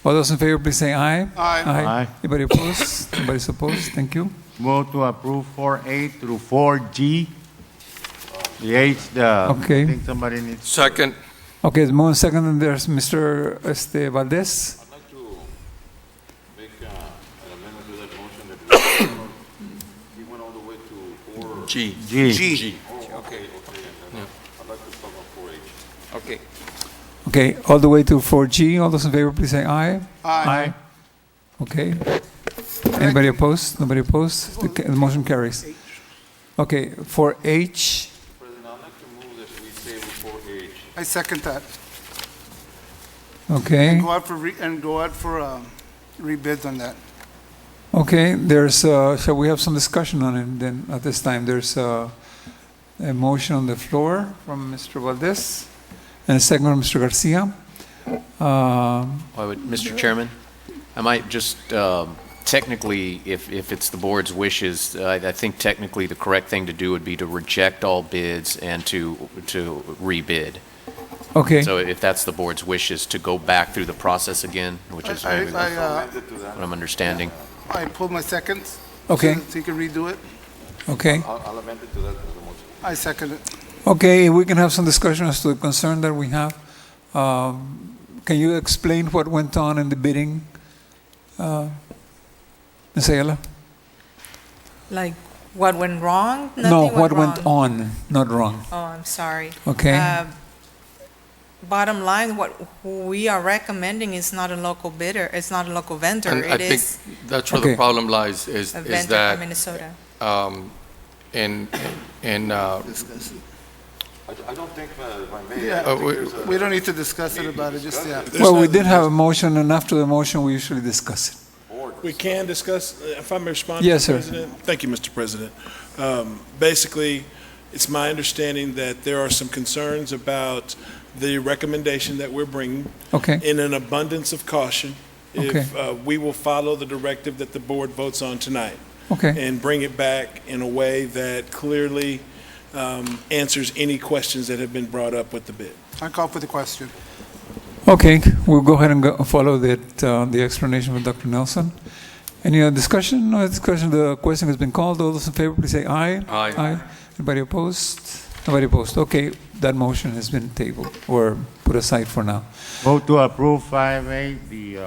All those in favor, please say aye. Aye. Aye. Anybody opposed? Nobody's opposed? Thank you. Move to approve 4A through 4G. The H, Okay. I think somebody needs. Second. Okay, it's moved and seconded, and there's Mr. Valdez. I'd like to make an amendment to that motion that we went all the way to 4. G. G. G. Okay. I'd like to stop on 4H. Okay. Okay, all the way to 4G. All those in favor, please say aye. Aye. Okay. Anybody opposed? Nobody opposed? The motion carries. Okay, for H, President, I'd like to move that we table 4H. I second that. okay. Go out for rebids on that. Okay, there's, shall we have some discussion on it then at this time? There's a motion on the floor from Mr. Valdez and a second from Mr. Garcia. Mr. Chairman, I might just, technically, if it's the board's wishes, I think technically the correct thing to do would be to reject all bids and to rebid. Okay, So if that's the board's wishes, to go back through the process again, which is maybe what I'm understanding. I pulled my seconds. Okay. So you can redo it. okay. I'll amend it to that as a motion. I second it. Okay, we can have some discussion as to the concern that we have. Can you explain what went on in the bidding? Ms. Ayala? Like, what went wrong? No, Nothing what went wrong. on, not wrong. Oh, I'm sorry. Okay. Bottom line, what we are recommending is not a local bidder, it's not a local vendor. And I It think is that's where Okay. the problem lies, is a vendor that from Minnesota. in I don't think, if I may. Yeah, we don't need to discuss it about it, just, yeah. Well, we did have a motion, and after the motion, we usually discuss it. We can discuss, if I may respond, Yes, Mr. sir. President? Thank you, Mr. President. Basically, it's my understanding that there are some concerns about the recommendation that we're bringing. Okay. In an abundance of caution, Okay. if we will follow the directive that the board votes on tonight. Okay. And bring it back in a way that clearly answers any questions that have been brought up with the bid. I call for the question. Okay, we'll go ahead and follow the explanation with Dr. Nelson. Any other discussion? No discussion. The question has been called. All those in favor, please say aye. Aye. Anybody opposed? Nobody opposed. Okay, that motion has been tabled or put aside for now. Vote to approve 5A, the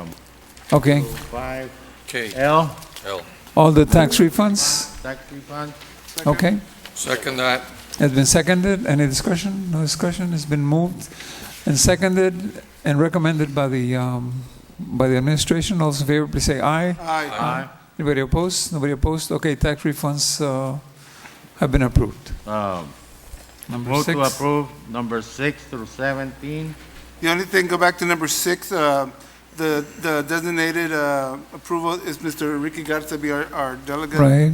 Okay. 5L, L. All the tax refunds? tax refund. Okay. Second that. Has been seconded. Any discussion? No discussion. It's been moved and seconded and recommended by the administration. All those in favor, please say aye. Aye. Anybody opposed? Nobody opposed? Okay, tax refunds have been approved. Number Vote to 6. approve number 6 through 17. The only thing, go back to number 6, the designated approval is Mr. Ricky Garza be our delegate. Right.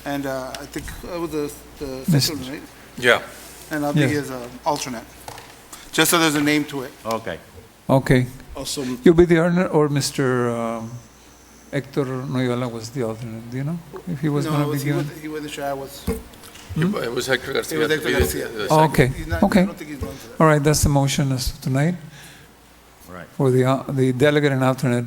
And I think that was the Mr. second one, right? Yeah. And I'll be Yeah. his alternate, just so there's a name to it. Okay. Okay. Also, You'll be the alternate, or Mr. Hector Noyola was the alternate. Do you know if he was No, going to be he given? he wasn't sure I was. It was Hector Garcia. It was Hector to be the- Garcia. the Oh, second. okay. He's not- Okay. I don't think he's going to that. All right, that's the motion as of tonight Right. for the delegate and alternate.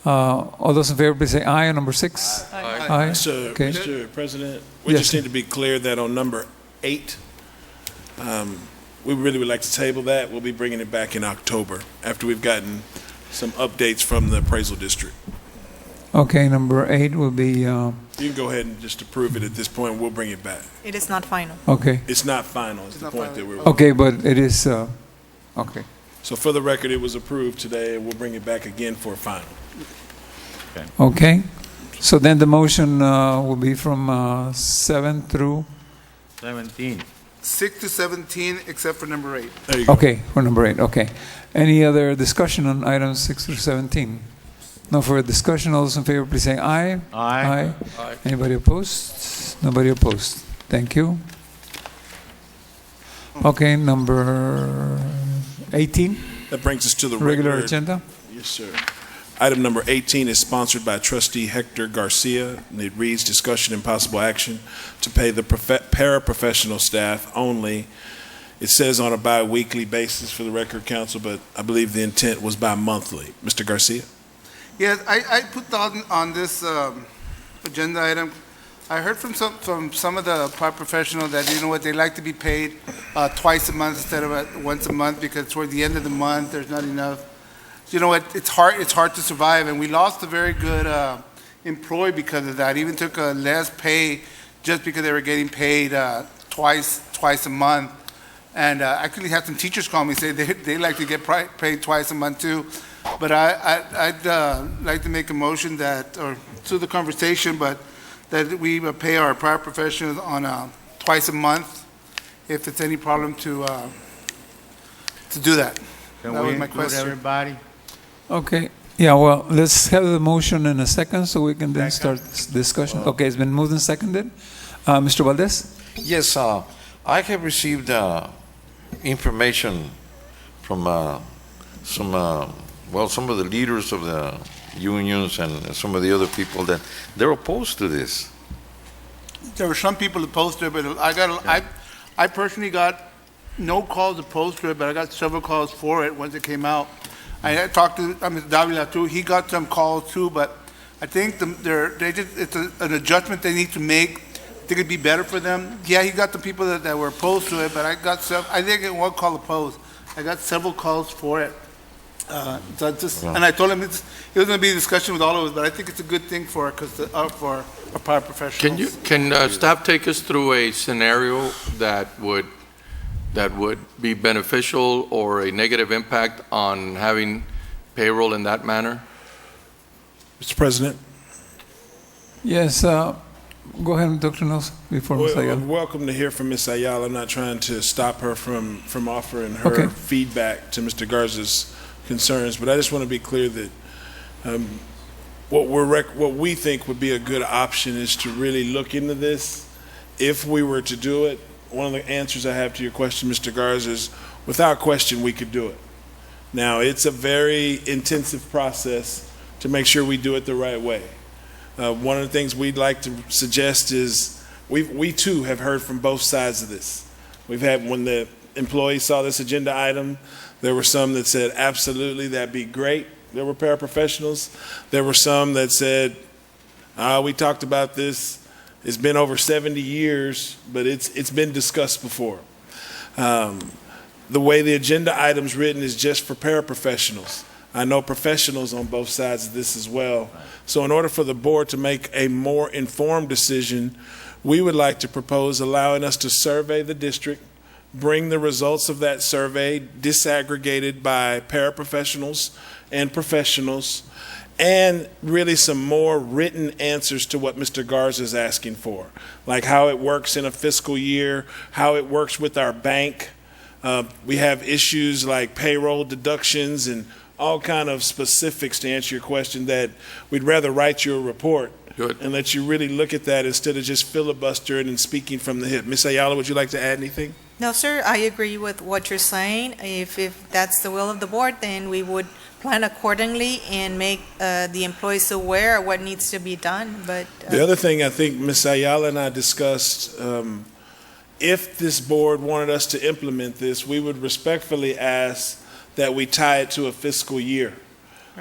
All those in favor, please say aye on number 6. Aye. Aye. So, Okay. Mr. President, we Yes, just sir. need to be clear that on number 8, we really would like to table that. We'll be bringing it back in October after we've gotten some updates from the appraisal district. Okay, number 8 will be, You can go ahead and just approve it at this point. We'll bring it back. It is not final. okay. It's not final, is It's the not point final. that we're. Okay, but it is, okay. So for the record, it was approved today, and we'll bring it back again for a final. Okay. So then the motion will be from 7 through, 17. 6 to 17, except for number 8. There you go. okay, for number 8, okay. Any other discussion on items 6 through 17? No further discussion. All those in favor, please say aye. Aye. Aye. Anybody opposed? Nobody opposed. Thank you. Okay, number 18, That brings us to the regular agenda. Yes, sir. Item number 18 is sponsored by trustee Hector Garcia, and it reads, discussion and possible action to pay the paraprofessional staff only. It says on a bi-weekly basis for the record, council, but I believe the intent was bi-monthly. Mr. Garcia? Yes, I put on this agenda item, I heard from some of the paraprofessionals that, you know what, they like to be paid twice a month instead of once a month, because toward the end of the month, there's not enough. You know what, it's hard to survive, and we lost a very good employee because of that. Even took less pay just because they were getting paid twice a month. And I actually had some teachers call me, say they like to get paid twice a month too. But I'd like to make a motion that, or to the conversation, but that we pay our paraprofessionals on twice a month, if it's any problem to do that. Can That we was my include question. everybody? Okay, yeah, well, let's have the motion in a second so we can then start this discussion. Okay, it's been moved and seconded. Mr. Valdez? Yes, I have received information from some of the leaders of the unions and some of the other people that they're opposed to this. There were some people opposed to it, but I personally got no calls opposed to it, but I got several calls for it once it came out. I had talked to Mr. Davila too. He got some calls too, but I think it's an adjustment they need to make. I think it'd be better for them. Yeah, he got the people that were opposed to it, but I didn't get one call opposed. I got several calls for it. And I told him it was going to be a discussion with all of us, but I think it's a good thing for our paraprofessionals. Can staff take us through a scenario that would be beneficial or a negative impact on having payroll in that manner? Mr. President? Yes, Go ahead, Dr. Nelson, before Ms. Well, Ayala. welcome to hear from Ms. Ayala. I'm not trying to stop her from offering her Okay. feedback to Mr. Garza's concerns, but I just want to be clear that what we think would be a good option is to really look into this. If we were to do it, one of the answers I have to your question, Mr. Garza, is without question we could do it. Now, it's a very intensive process to make sure we do it the right way. One of the things we'd like to suggest is we too have heard from both sides of this. We've had, when the employees saw this agenda item, there were some that said, absolutely, that'd be great. There were paraprofessionals. There were some that said, we talked about this. It's been over 70 years, but it's been discussed before. The way the agenda item's written is just for paraprofessionals. I know professionals on both sides of this as well. So in order for the board to make a more informed decision, we would like to propose allowing us to survey the district, bring the results of that survey disaggregated by paraprofessionals and professionals, and really some more written answers to what Mr. Garza is asking for, like how it works in a fiscal year, how it works with our bank. We have issues like payroll deductions and all kind of specifics to answer your question that we'd rather write you a report. Good. And let you really look at that instead of just filibustering and speaking from the hip. Ms. Ayala, would you like to add anything? No, sir, I agree with what you're saying. If that's the will of the board, then we would plan accordingly and make the employees aware of what needs to be done, but. The other thing I think Ms. Ayala and I discussed, if this board wanted us to implement this, we would respectfully ask that we tie it to a fiscal year.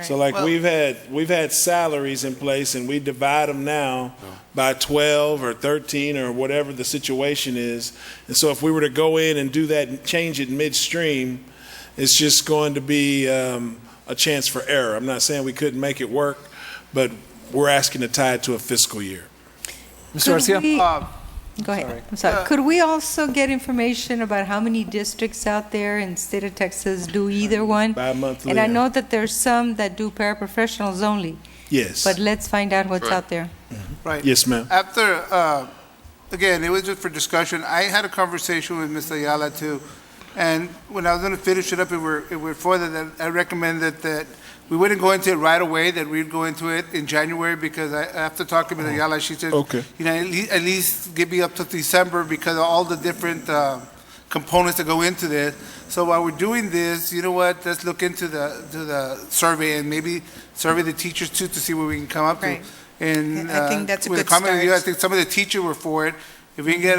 So like Well- we've had salaries in place and we divide them now by 12 or 13 or whatever the situation is. And so if we were to go in and do that and change it midstream, it's just going to be a chance for error. I'm not saying we couldn't make it work, but we're asking to tie it to a fiscal year. Mr. Garcia? Go ahead. I'm sorry. Could we also get information about how many districts out there in the state of Texas do either one? Bi-monthly. And I know that there's some that do paraprofessionals only, Yes. but let's find out what's out there. Right. Yes, ma'am. After, again, it was just for discussion. I had a conversation with Ms. Ayala too, and when I was going to finish it up, it were further that I recommended that we wouldn't go into it right away, that we'd go into it in January, because after talking with Ayala, she said, Okay. you know, at least give me up to December because of all the different components that go into this. So while we're doing this, you know what, let's look into the survey and maybe survey the teachers too to see what we can come up to. Right. And I think that's a with good comment with you, I start. think some of the teachers were for it. If we can get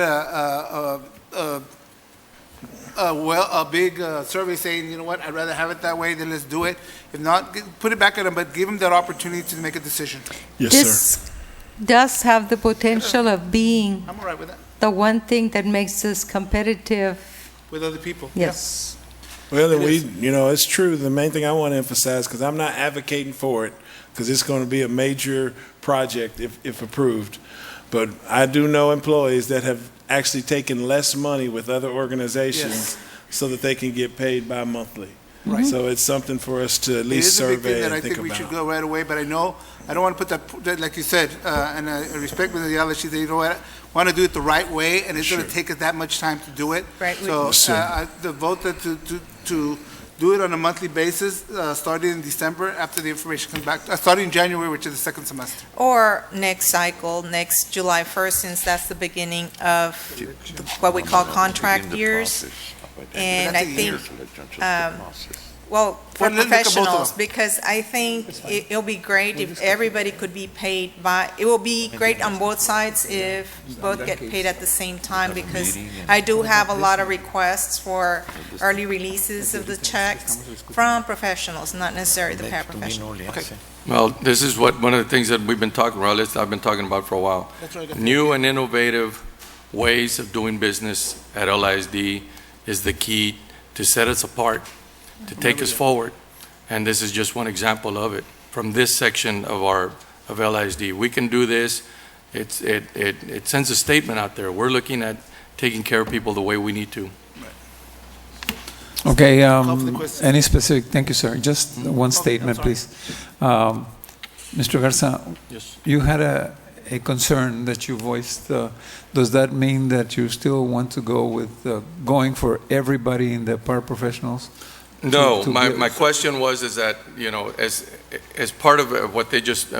a big survey saying, you know what, I'd rather have it that way, then let's do it. If not, put it back at them, but give them that opportunity to make a decision. Yes, sir. This does have the potential of being I'm all right with that, the one thing that makes us competitive. with other people. Yes. Well, then it's true. The main thing I want to emphasize, because I'm not advocating for it, because it's going to be a major project if approved. But I do know employees that have actually taken less money with other organizations so that they can get paid bi-monthly. Right. So it's something for us to at It least is a big thing survey that I and think think we should about. go right away, but I know, I don't want to put that, like you said, and I respect Ms. Ayala, she said, you know what, I want to do it the right way, and it's going to take us that much time to do it. Right. So, Yes, sir. the vote that to do it on a monthly basis, starting in December, after the information comes back, starting in January, which is the second semester. Or next cycle, next July 1st, since that's the beginning of what we call contract years. And I think, well, for Well, let's look at both of professionals, them. because I think it'll be great if everybody could be paid by, it will be great on both sides if both get paid at the same time, because I do have a lot of requests for early releases of the checks from professionals, not necessarily the paraprofessionals. Well, this is one of the things that we've been talking about, I've been talking about for a while. New and innovative ways of doing business at LISD is the key to set us apart, to take us forward. And this is just one example of it from this section of LISD. We can do this. It sends a statement out there. We're looking at taking care of people the way we need to. Okay, any specific, thank you, sir. Just one statement, please. Mr. Garza, Yes. you had a a concern that you voiced. Does that mean that you still want to go with going for everybody in the paraprofessionals? No, to my question was is that, as part of what they just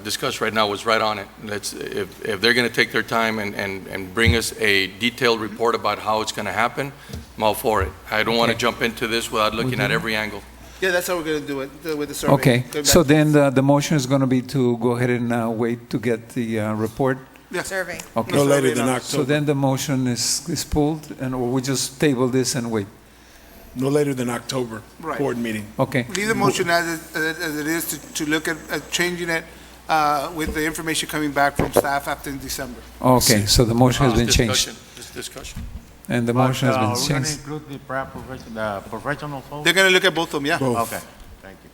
discussed right now was right on it. If they're going to take their time and bring us a detailed report about how it's going to happen, I'm all for it. I don't want to jump into this without looking at every angle. Yeah, that's how we're going to do it, with the survey. Okay, Going back so to- then the motion is going to be to go ahead and wait to get the report? Survey. Okay. No later than So October. then the motion is pulled, or we just table this and wait? No later than October Right. board meeting. Okay. Leave the motion as it is to look at changing it with the information coming back from staff after in December. Okay, so the motion has been changed. Just discussion. And the motion has We're been going to changed. include the professionals also? They're going to look at both of them, yeah. Both. Okay, thank you.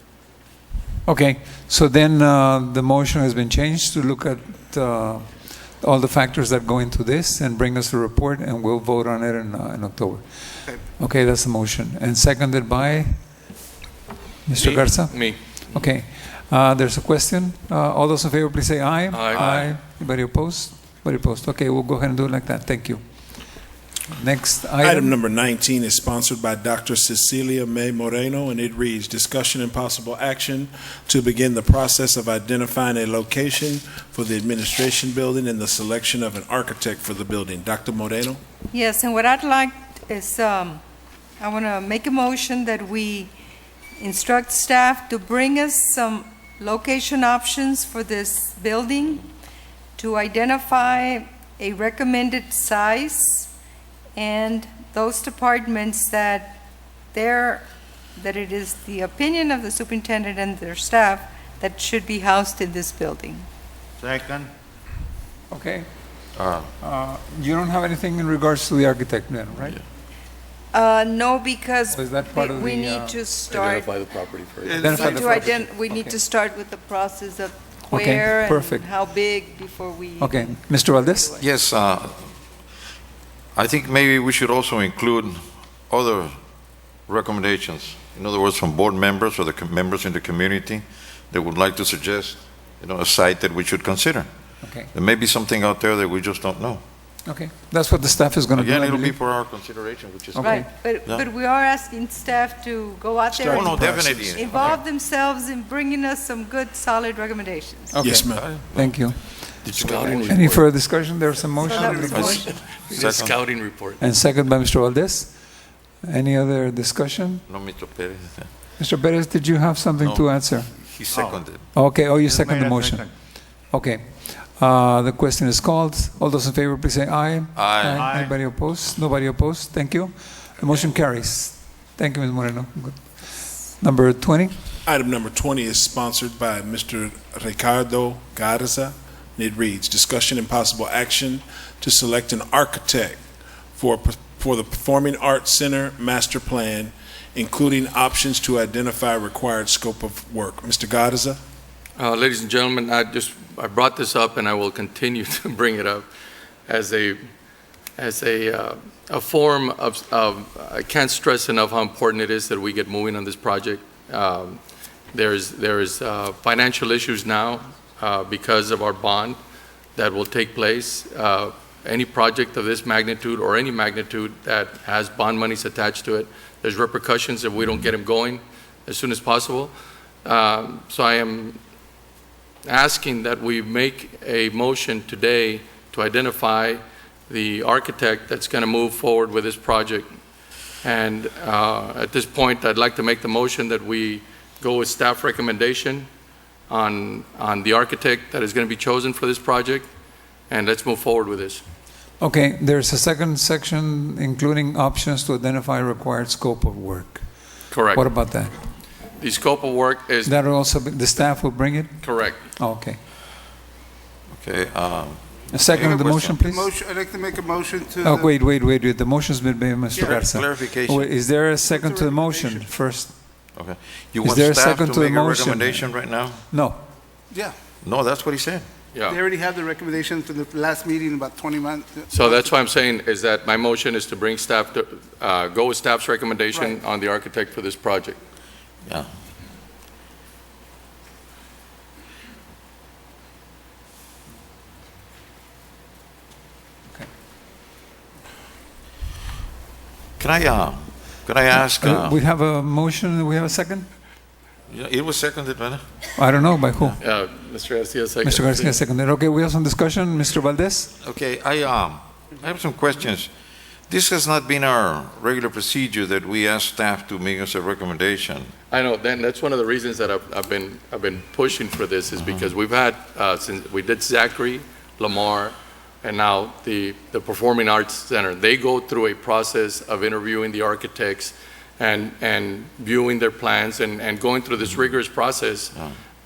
Okay, so then the motion has been changed to look at all the factors that go into this and bring us a report, and we'll vote on it in October. Okay. Okay, that's the motion. And seconded by Mr. Me. Garza? Me. Okay, there's a question. All those in favor, please say aye. Aye. Anybody opposed? Anybody opposed? Okay, we'll go ahead and do it like that. Thank you. Next Item item. number 19 is sponsored by Dr. Cecilia May Moreno, and it reads, discussion and possible action to begin the process of identifying a location for the administration building and the selection of an architect for the building. Dr. Moreno? Yes, and what I'd like is, I want to make a motion that we instruct staff to bring us some location options for this building, to identify a recommended size, and those departments that it is the opinion of the superintendent and their staff that should be housed in this building. Second? Okay. You don't have anything in regards to the architect then, right? No, because Was that part of we the, need to start, the property first. Identify the property. we need to start with the process of Okay, where and perfect. how big before we. Okay, Mr. Valdez? Yes, I think maybe we should also include other recommendations. In other words, from board members or the members in the community that would like to suggest, a site that we should consider. Okay. There may be something out there that we just don't know. Okay, that's what the staff is going to do. Again, I it'll be believe. for our consideration, which is Okay. Right, Yeah. but we are asking staff to go out there Oh, no, and definitely. involve themselves in bringing us some good, solid recommendations. Okay. Yes, ma'am. Thank you. Scouting Any report. further discussion? There's a So motion. that was Second. one. It's a scouting report. And second by Mr. Valdez. Any other discussion? No, Mr. Perez. Mr. Perez, did you have something No. to answer? He seconded. Okay, you Just second made the a motion. second. Okay. The question is called. All those in favor, please say aye. Aye. Aye. Anybody opposed? Nobody opposed? Thank you. The motion carries. Thank you, Ms. Moreno. Good. Number 20. Item number 20 is sponsored by Mr. Ricardo Garza, and it reads, discussion and possible action to select an architect for the Performing Arts Center master plan, including options to identify required scope of work. Mr. Garza? Ladies and gentlemen, I brought this up and I will continue to bring it up as a form of, I can't stress enough how important it is that we get moving on this project. There is financial issues now because of our bond that will take place. Any project of this magnitude or any magnitude that has bond monies attached to it, there's repercussions if we don't get them going as soon as possible. So I am asking that we make a motion today to identify the architect that's going to move forward with this project. And at this point, I'd like to make the motion that we go with staff recommendation on the architect that is going to be chosen for this project, and let's move forward with this. Okay, there's a second section including options to identify required scope of work. Correct. What about that? The scope of work is That will also be, the staff will bring it? correct. Oh, okay. Okay. A second on the motion, please? I'd like to make a motion to. Oh, the- wait. The motion's been made, Mr. Garza. Clarification. Wait, is there a second to the motion first? Okay. You Is want there a staff second to to the make a motion? recommendation right now? No. Yeah, No, that's what he said. they Yeah. already have the recommendations from the last meeting about 20 months. So that's why I'm saying is that my motion is to bring staff to, go with staff's recommendation Right. on the architect for this project. Yeah. Can I ask? We have a motion, we have a second? Yeah, it was seconded, right? I don't know, by who? Mr. Garcia, second. Mr. Garcia seconded. Okay, we have some discussion. Mr. Valdez? Okay, I have some questions. This has not been our regular procedure that we ask staff to make us a recommendation. I know, then that's one of the reasons that I've been pushing for this is because we've had, since we did Zachary, Lamar, and now the Performing Arts Center. They go through a process of interviewing the architects and viewing their plans and going through this rigorous process.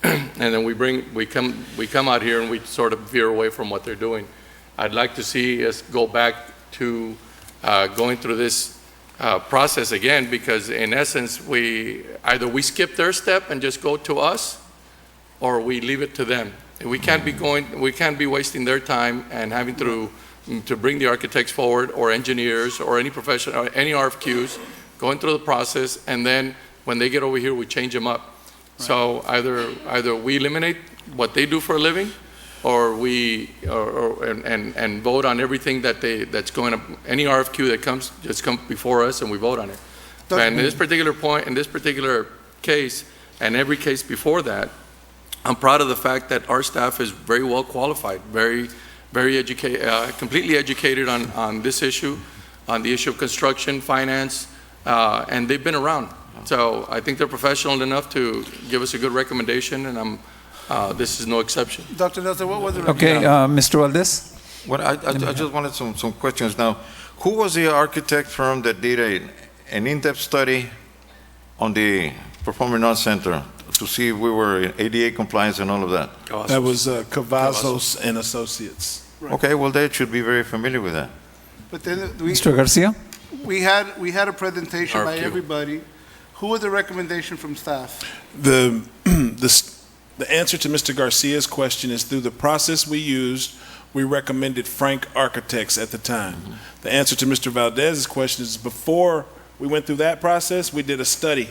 And then we come out here and we sort of veer away from what they're doing. I'd like to see us go back to going through this process again, because in essence, either we skip their step and just go to us, or we leave it to them. We can't be wasting their time and having to bring the architects forward, or engineers, or any professional, or any RFQs, going through the process, and then when they get over here, we change them up. Right. So either we eliminate what they do for a living, or and vote on everything that's going up. Any RFQ that comes, just come before us and we vote on it. And in this particular point, in this particular case, and every case before that, I'm proud of the fact that our staff is very well qualified, very educated, completely educated on this issue, on the issue of construction, finance, and they've been around. So I think they're professional enough to give us a good recommendation, and this is no exception. Dr. Nelson, what was the Okay, Mr. Valdez? Well, I just wanted some questions now. Who was the architect firm that did an in-depth study on the Performing Arts Center to see if we were in ADA compliance and all of that? That was Cavazos and Associates. Right. Okay, well, they should be very familiar with that. But then Mr. Garcia? We had a presentation by RFQ. everybody. Who was the recommendation from staff? The answer to Mr. Garcia's question is through the process we used, we recommended Frank Architects at the time. The answer to Mr. Valdez's question is before we went through that process, we did a study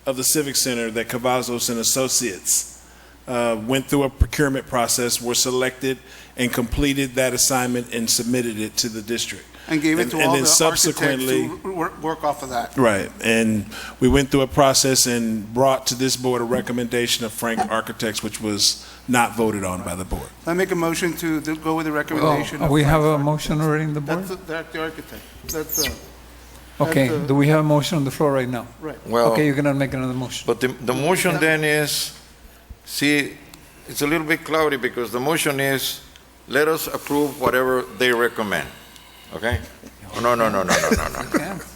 of the Civic Center that Cavazos and Associates went through a procurement process, were selected, and completed that assignment and submitted it to the district. And gave it to all then the subsequently, architects who work off of that. Right, and we went through a process and brought to this board a recommendation of Frank Architects, which was not voted on by the board. I make a motion to go with the recommendation. We have a motion already in the board? That's the architect. Okay, do we have a motion on the floor right now? Right. Well, okay, you cannot make another motion. But the motion then is, see, it's a little bit cloudy because the motion is, let us approve whatever they recommend. Okay? Oh, no.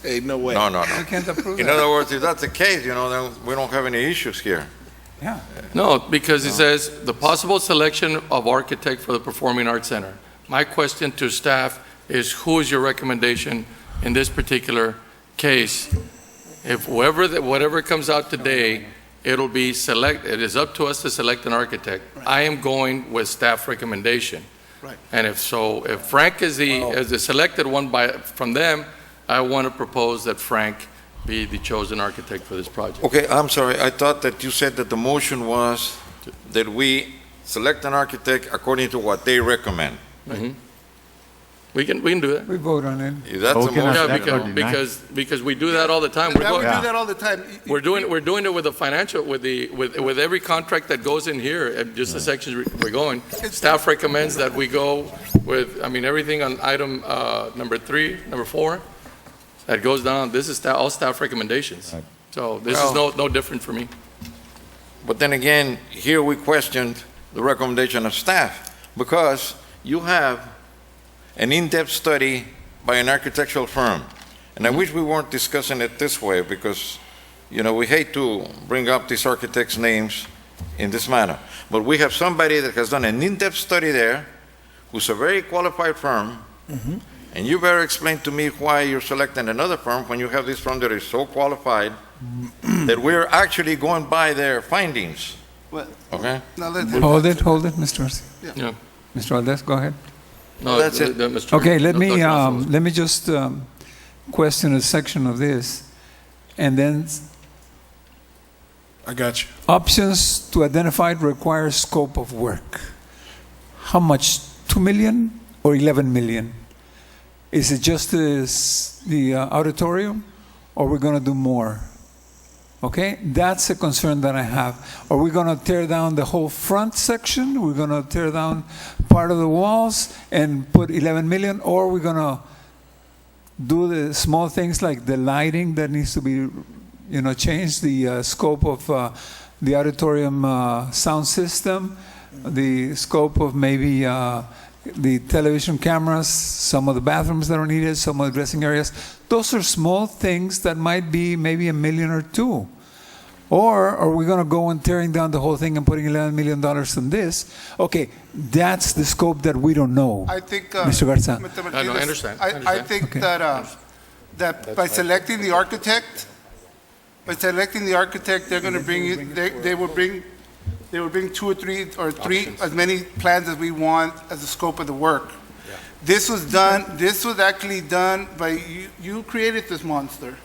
Hey, no way. No. You can't approve In that. other words, if that's the case, then we don't have any issues here. Yeah. No, because it says the possible selection of architect for the Performing Arts Center. My question to staff is, who is your recommendation in this particular case? If whatever comes out today, it'll be it is up to us to select an architect. Right. I am going with staff recommendation. Right. And if Frank is the selected one from them, I want to propose that Frank be the chosen architect for this project. Okay, I'm sorry. I thought that you said that the motion was that we select an architect according to what they recommend. Mm-hmm. We can do that. We vote on it. Is that the motion? Yeah, because we do that all the time. We do that all the time. We're doing it with the financial, with every contract that goes in here, and just the sections we're going. Staff recommends that we go with, everything on item number 3, number 4, that goes down. This is all staff recommendations. Right. So this is no different for me. But then again, here we questioned the recommendation of staff because you have an in-depth study by an architectural firm. And I wish we weren't discussing it this way because, we hate to bring up these architects' names in this manner. But we have somebody that has done an in-depth study there, who's a very qualified firm, and you better explain to me why you're selecting another firm when you have this firm that is so qualified that we're actually going by their findings. Well, okay? Hold it, Mr. Garcia. Yeah. Mr. Valdez, go ahead. No, that's it. Okay, let me just question a section of this, and then I got you. Options to identify require scope of work. How much? 2 million or 11 million? Is it just the auditorium, or we're going to do more? Okay, that's a concern that I have. Are we going to tear down the whole front section? We're going to tear down part of the walls and put 11 million, or are we going to do the small things like the lighting that needs to be, change the scope of the auditorium sound system, the scope of maybe the television cameras, some of the bathrooms that are needed, some of the dressing areas. Those are small things that might be maybe $1 million or $2 million. Or are we going to go and tearing down the whole thing and putting $11 million on this? Okay, that's the scope that we don't know. I think, Mr. Garza. Mr. I Martinez, understand. I think Okay. that by selecting the architect, they're going to bring you. They will bring 2 or 3 or 3 as many plans as we want as the scope of the work. This was done. This was actually done by you. You created this monster,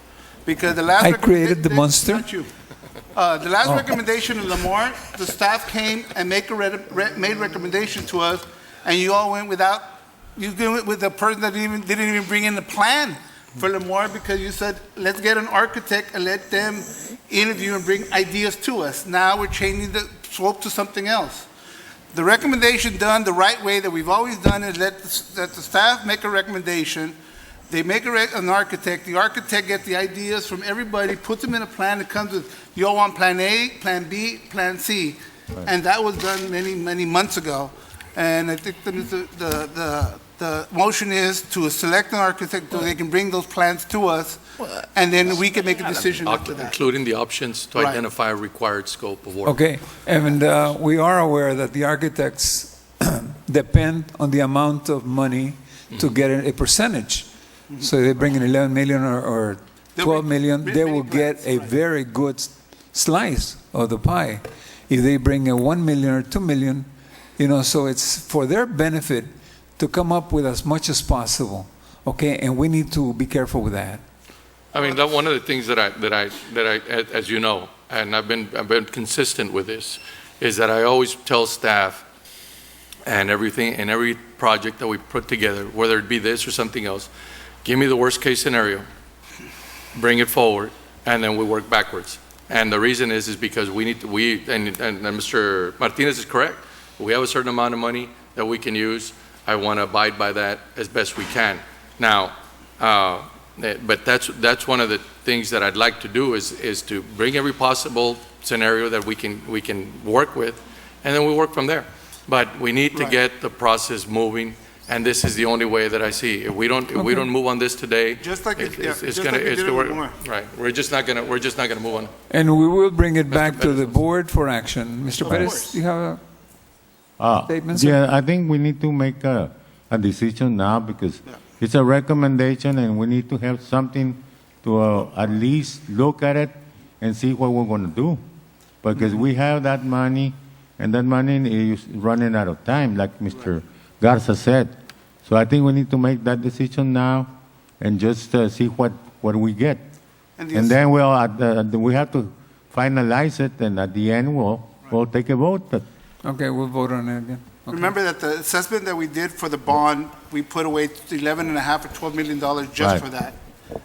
because the last I created the monster? Not you. The last recommendation of Lamar, the staff came and made recommendation to us, and you all went without. You went with the person that didn't even bring in the plan for Lamar, because you said, let's get an architect and let them interview and bring ideas to us. Now we're changing the scope to something else. The recommendation done the right way that we've always done is let the staff make a recommendation. They make an architect. The architect gets the ideas from everybody, puts them in a plan that comes with, you all want plan A, plan B, plan C. Right. And that was done many, many months ago. And I think the motion is to select an architect so they can bring those plans to us, and then we can make a decision after that. Including the options to Right. identify a required scope of work. Okay, and we are aware that the architects depend on the amount of money to get a percentage. So they bring in 11 million or 12 million, they will get a very good slice of the pie. If they bring a 1 million or 2 million, so it's for their benefit to come up with as much as possible. Okay, and we need to be careful with that. I mean, that one of the things that I, as you know, and I've been consistent with this, is that I always tell staff and everything, and every project that we put together, whether it be this or something else, give me the worst case scenario, bring it forward, and then we work backwards. And the reason is because we need to, and Mr. Martinez is correct. We have a certain amount of money that we can use. I want to abide by that as best we can. Now, but that's one of the things that I'd like to do is to bring every possible scenario that we can work with, and then we work from there. But we need to get the process moving, and this is the only way that I see. If we don't move on this today, Just like it's gonna work. right. We're just not gonna move on. And we will bring it back to the board for action. Mr. Perez, you have a statement, sir? Yeah, I think we need to make a decision now, because it's a recommendation and we need to have something to at least look at it and see what we're going to do. Because we have that money, and that money is running out of time, like Mr. Garza said. So I think we need to make that decision now and just see what we get. And then we have to finalize it, and at the end we'll take a vote. Okay, we'll vote on it again. Okay. Remember that the assessment that we did for the bond, we put away $11.5 or $12 million just for that.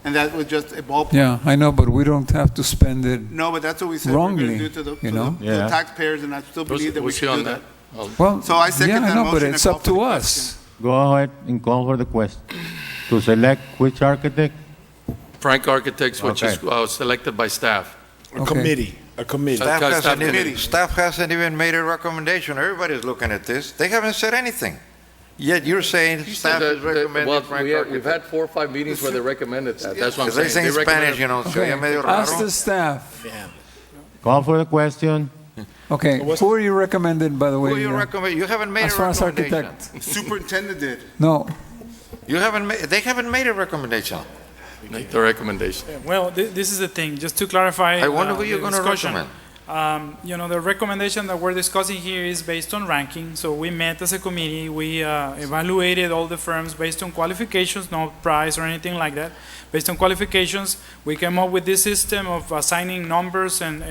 And that was just a ballpark. Yeah, I know, but we don't have to spend it. No, but that's what we said wrongly, we're going to do to the Yeah. taxpayers, and I still believe that we should do that. Well, So I second yeah, I that know, but motion it's and up to us. Go ahead and call for the question. To select which architect? Frank Architects, which is Okay. selected by staff. A committee. Staff hasn't even made a recommendation. Everybody's looking at this. They haven't said anything. Yet you're saying staff is recommending Well, Frank we've Architect. had 4 or 5 meetings where they recommended that. That's what I'm Because saying. they say in Spanish, se oye medio Ask raro. the staff. Call for the question. Okay, who are you recommending, by the way? Who you recommend? You haven't made as a far as recommendation. architect. Superintendent did. No. You haven't made. They haven't made a recommendation. Make the recommendation. Well, this is the thing, just to clarify. I wonder who you're the going to discussion. recommend. The recommendation that we're discussing here is based on ranking. So we met as a committee, we evaluated all the firms based on qualifications, no price or anything like that. Based on qualifications, we came up with this system of assigning numbers and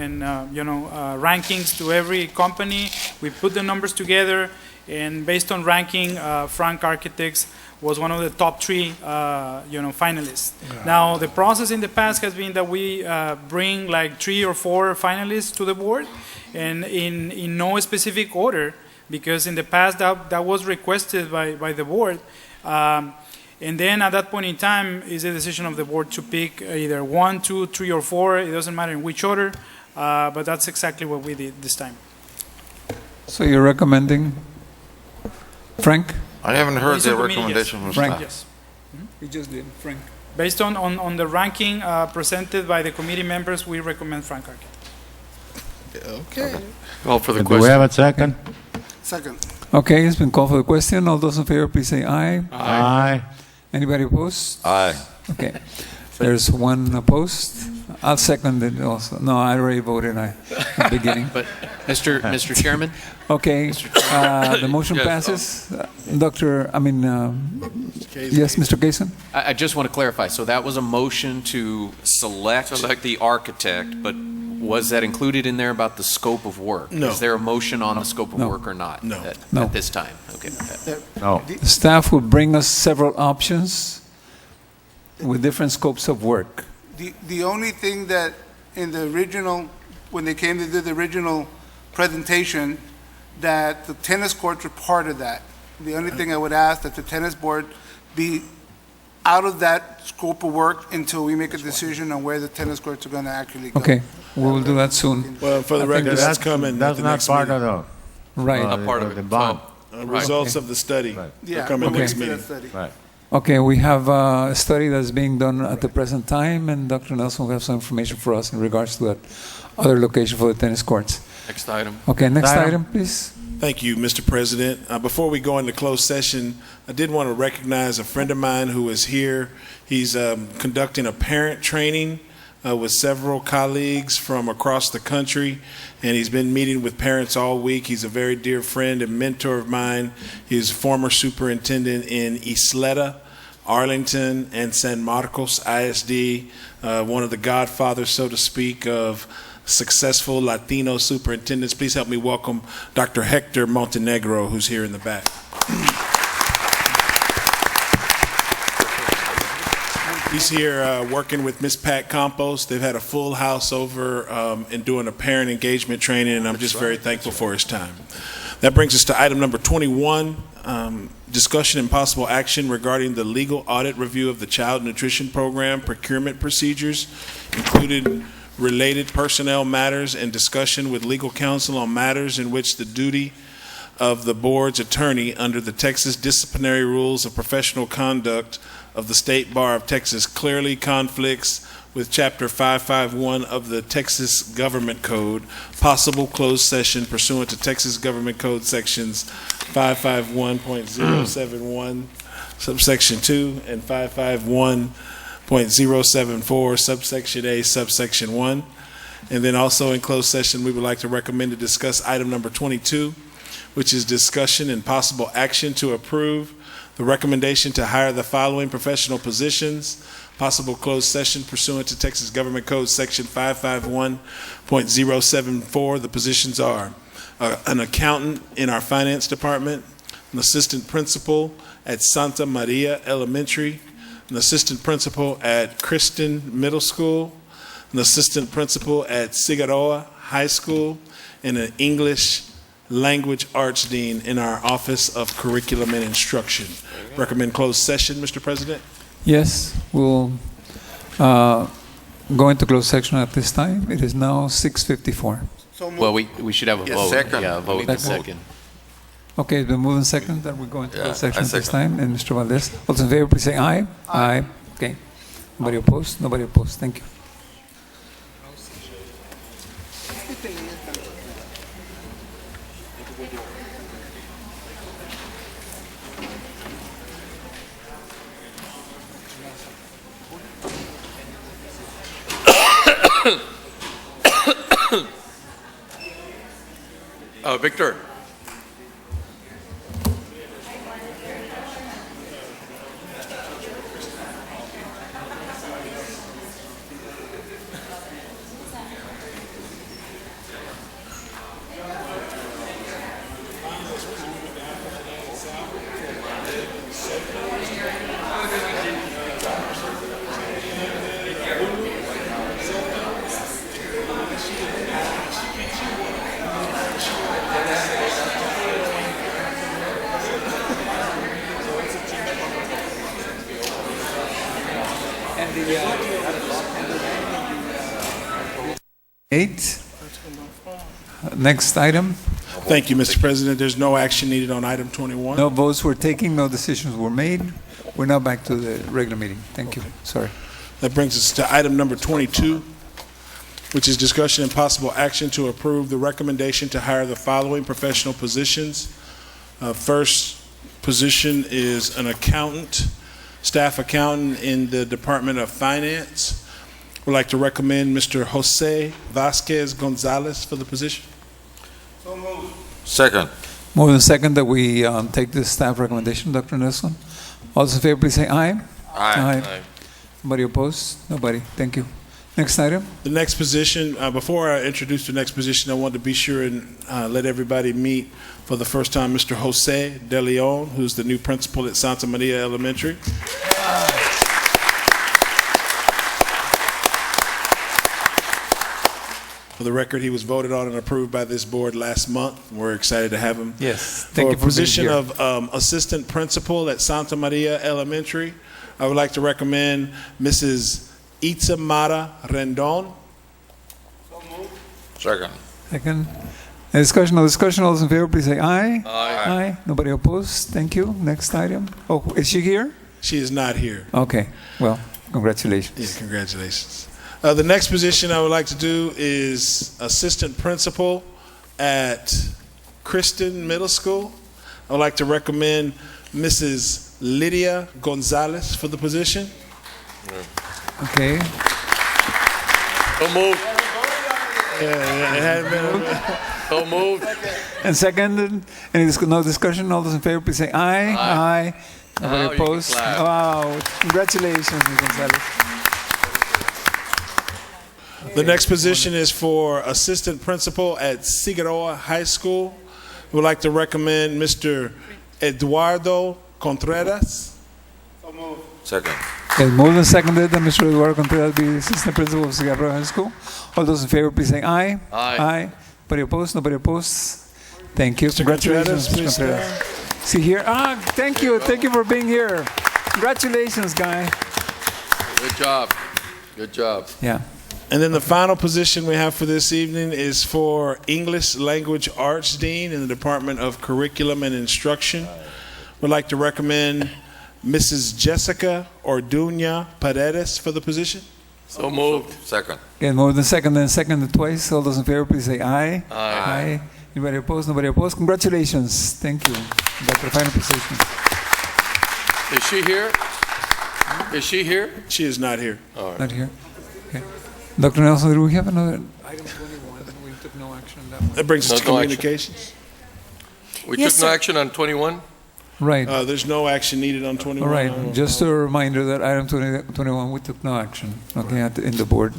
rankings to every company. We put the numbers together. And based on ranking, Frank Architects was one of the top 3, finalists. Now, the process in the past has been that we bring like 3 or 4 finalists to the board, and in no specific order, because in the past that was requested by the board. And then at that point in time is the decision of the board to pick either 1, 2, 3, or 4. It doesn't matter in which order, but that's exactly what we did this time. So you're recommending Frank? I haven't heard Based the on committee, recommendation yes. from Frank. staff. Yes. We just did, Frank. Based on the ranking presented by the committee members, we recommend Frank Architects. Okay. Call for the Do we question. have a second? Second. Okay, it's been called for the question. All those in favor, please say aye. Aye. Anybody opposed? Aye. Okay. There's one opposed. I'll second it also. No, I already voted at the beginning. But, Mr. Chairman? Okay, the motion Yes, passes. Yes, Mr. Kaysen? I just want to clarify, so that was a motion to select the architect, but was that included in there about the scope of work? No. Is there a motion on the scope of No. work or not? No. No. At this time? Okay. No. The staff will bring us several options with different scopes of work. The only thing that in the original, when they came to do the original presentation, that the tennis courts were part of that. The only thing I would ask that the tennis board be out of that scope of work until we make a decision on where the tennis courts are going to actually go. Okay, we will do that soon. Well, for the record, that's coming at That's the not next part meeting. of the, Right. Not part of it. the bond. Results of the study are Yeah, coming we'll next wait for that meeting. study. Right. Okay, we have a study that's being done at the present time, and Dr. Nelson will have some information for us in regards to that other location for the tennis courts. Next item. Okay, next Item. item, please. Thank you, Mr. President. Before we go into closed session, I did want to recognize a friend of mine who is here. He's conducting a parent training with several colleagues from across the country, and he's been meeting with parents all week. He's a very dear friend and mentor of mine. He's former superintendent in Isleta, Arlington, and San Marcos ISD, one of the godfathers, so to speak, of successful Latino superintendents. Please help me welcome Dr. Hector Montenegro, who's here in the back. He's here working with Miss Pat Campos. They've had a full house over and doing a parent engagement training, and I'm just very thankful for his time. That brings us to item number 21, discussion and possible action regarding the legal audit review of the Child Nutrition Program procurement procedures, including related personnel matters and discussion with legal counsel on matters in which the duty of the board's attorney under the Texas Disciplinary Rules of Professional Conduct of the State Bar of Texas clearly conflicts with Chapter 551 of the Texas Government Code, possible closed session pursuant to Texas Government Code sections 551.071 subsection 2 and 551.074 subsection A subsection 1. And then also in closed session, we would like to recommend to discuss item number 22, which is discussion and possible action to approve the recommendation to hire the following professional positions. Possible closed session pursuant to Texas Government Code section 551.074. The positions are an accountant in our finance department, an assistant principal at Santa Maria Elementary, an assistant principal at Kristen Middle School, an assistant principal at Figueroa High School, and an English Language Arts Dean in our Office of Curriculum and Instruction. Recommend closed session, Mr. President. Yes, we'll go into closed section at this time. It is now 6:54. Well, we should have a vote. Second. Yeah, a vote in a second. Okay, it's been moved and second that we go into closed section I at this second. time. And Mr. Valdez, all those in favor, please say aye. Aye. Okay. Nobody opposed? Nobody opposed. Thank you. Victor. 8. Next item. Thank you, Mr. President. There's no action needed on item 21. No votes were taken, no decisions were made. We're now back to the regular meeting. Thank you. Sorry. That brings us to item number 22, which is discussion and possible action to approve the recommendation to hire the following professional positions. First position is an accountant, staff accountant in the Department of Finance. We'd like to recommend Mr. Jose Vasquez Gonzalez for the position. So moved. Second. More than second that we take this staff recommendation, Dr. Nelson. All those in favor, please say aye. Aye. Nobody opposed? Nobody. Thank you. Next item. The next position, before I introduce the next position, I want to be sure and let everybody meet for the first time Mr. Jose De Leon, who's the new principal at Santa Maria Elementary. For the record, he was voted on and approved by this board last month. We're excited to have him. Yes. For Thank a you for position being here. of assistant principal at Santa Maria Elementary, I would like to recommend Mrs. Itzamara Rendon. Second. Second. Any discussion? No discussion. All those in favor, please say aye. Aye. Nobody opposed? Thank you. Next item. Oh, is she here? She is not here. Okay. Well, congratulations. Yeah, congratulations. The next position I would like to do is assistant principal at Kristen Middle School. I would like to recommend Mrs. Lydia Gonzalez for the position. Okay. So moved. Yeah, it had been. So moved. And second, no discussion? All those in favor, please say aye. Aye. Nobody Now you can opposed? clap. Wow. Congratulations, Ms. Gonzalez. The next position is for assistant principal at Figueroa High School. We would like to recommend Mr. Eduardo Contreras. Second. Okay, more than seconded that Mr. Eduardo Contreras be assistant principal of Figueroa High School. All those in favor, please say aye. Aye. Nobody opposed? Nobody opposed? Thank you. Mr. Congratulations, Contreras, Mr. please Contreras. See here. Thank you. Thank you for being here. Congratulations, guy. Good job. Good job. Yeah. And then the final position we have for this evening is for English Language Arts Dean in the Department of Curriculum and Instruction. We'd like to recommend Mrs. Jessica Orduña Paredes for the position. So moved. Second. Again, more than second, then seconded twice. All those in favor, please say aye. Aye. Anybody opposed? Nobody opposed? Congratulations. Thank you. That's the final position. Is she here? Is she here? She is not here. All right. Not here. Okay. Dr. Nelson, do we have another item 21? We took no action on that one. That brings us to No action. communications. We Yes, took no sir. action on 21? Right. There's no action needed on 21. All right. Just a reminder that item 21, we took no action. Okay, in the board.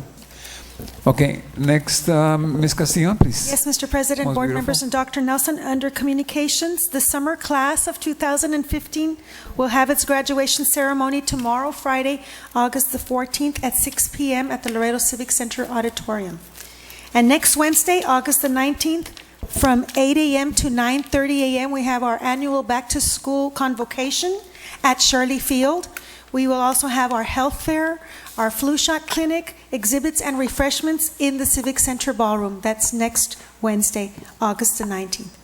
Okay. Next, Ms. Castillo, please. Yes, Mr. President, Most board beautiful. members, and Dr. Nelson, under communications, the summer class of 2015 will have its graduation ceremony tomorrow, Friday, August the 14th at 6 p.m. at the Laredo Civic Center Auditorium. And next Wednesday, August the 19th, from 8 a.m. to 9:30 a.m., we have our annual back-to-school convocation at Shirley Field. We will also have our health fair, our flu shot clinic, exhibits and refreshments in the Civic Center Ballroom. That's next Wednesday, August the 19th.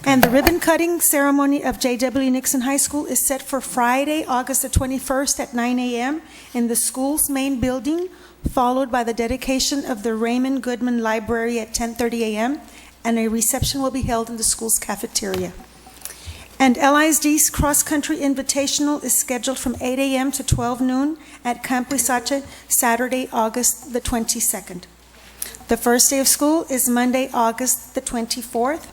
And the ribbon cutting ceremony of J.W. Nixon High School is set for Friday, August the 21st at 9 a.m. in the school's main building, followed by the dedication of the Raymond Goodman Library at 10:30 a.m., and a reception will be held in the school's cafeteria. And LISD's cross-country invitational is scheduled from 8 a.m. to 12 noon at Camp Huizache, Saturday, August the 22nd. The first day of school is Monday, August the 24th.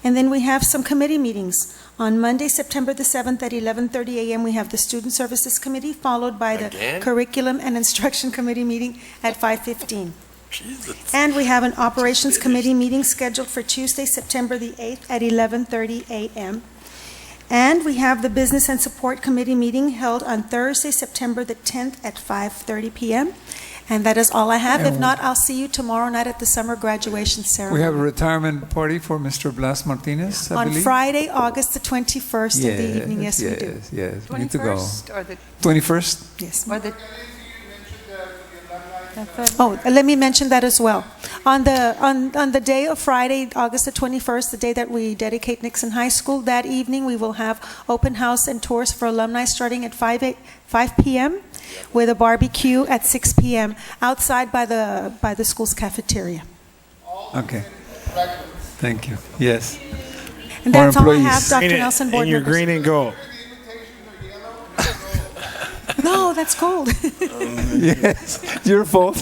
And then we have some committee meetings. On Monday, September the 7th at 11:30 a.m., we have the Student Services Committee, followed by the Again? Curriculum and Instruction Committee meeting at 5:15. And we have an Operations Committee meeting scheduled for Tuesday, September the 8th at 11:30 a.m. And we have the Business and Support Committee meeting held on Thursday, September the 10th at 5:30 p.m. And that is all I have. If not, I'll see you tomorrow night at the summer graduation ceremony. We have a retirement party for Mr. Blas Martinez, I on believe. Friday, August the 21st in the evening. Yes, we do. Yes, we need to go. 21st or the 21st? Yes. or the Oh, let me mention that as well. On the day of Friday, August the 21st, the day that we dedicate Nixon High School, that evening we will have open house and tours for alumni starting at 5 p.m. with a barbecue at 6 p.m. outside by the school's cafeteria. Okay. Thank you. Yes. And that's all I have, Dr. Nelson, board And you're members. green and gold. No, that's gold. Yes, your fault.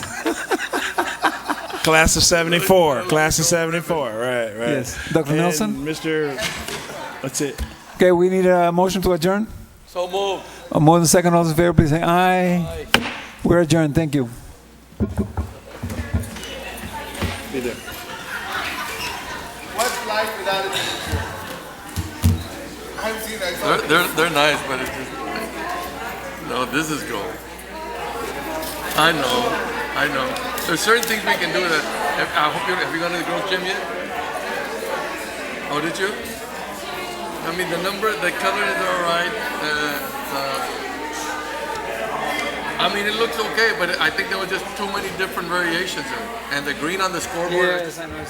Class of 74. Class of 74. Right. Yes. Dr. And Nelson? Mr. That's it. Okay, we need a motion to adjourn. So moved. More than second, all those in favor, please say aye. We're adjourned. Thank you. Be there. What's life without a teacher? I haven't seen that. They're nice, but it's just, no, this is gold. I know. There's certain things we can do that, I hope have you gone to the girls' gym yet? Oh, did you? I mean, the color is all right. I mean, it looks okay, but I think there were just too many different variations of it. And the green on the scoreboard. Yes, I know.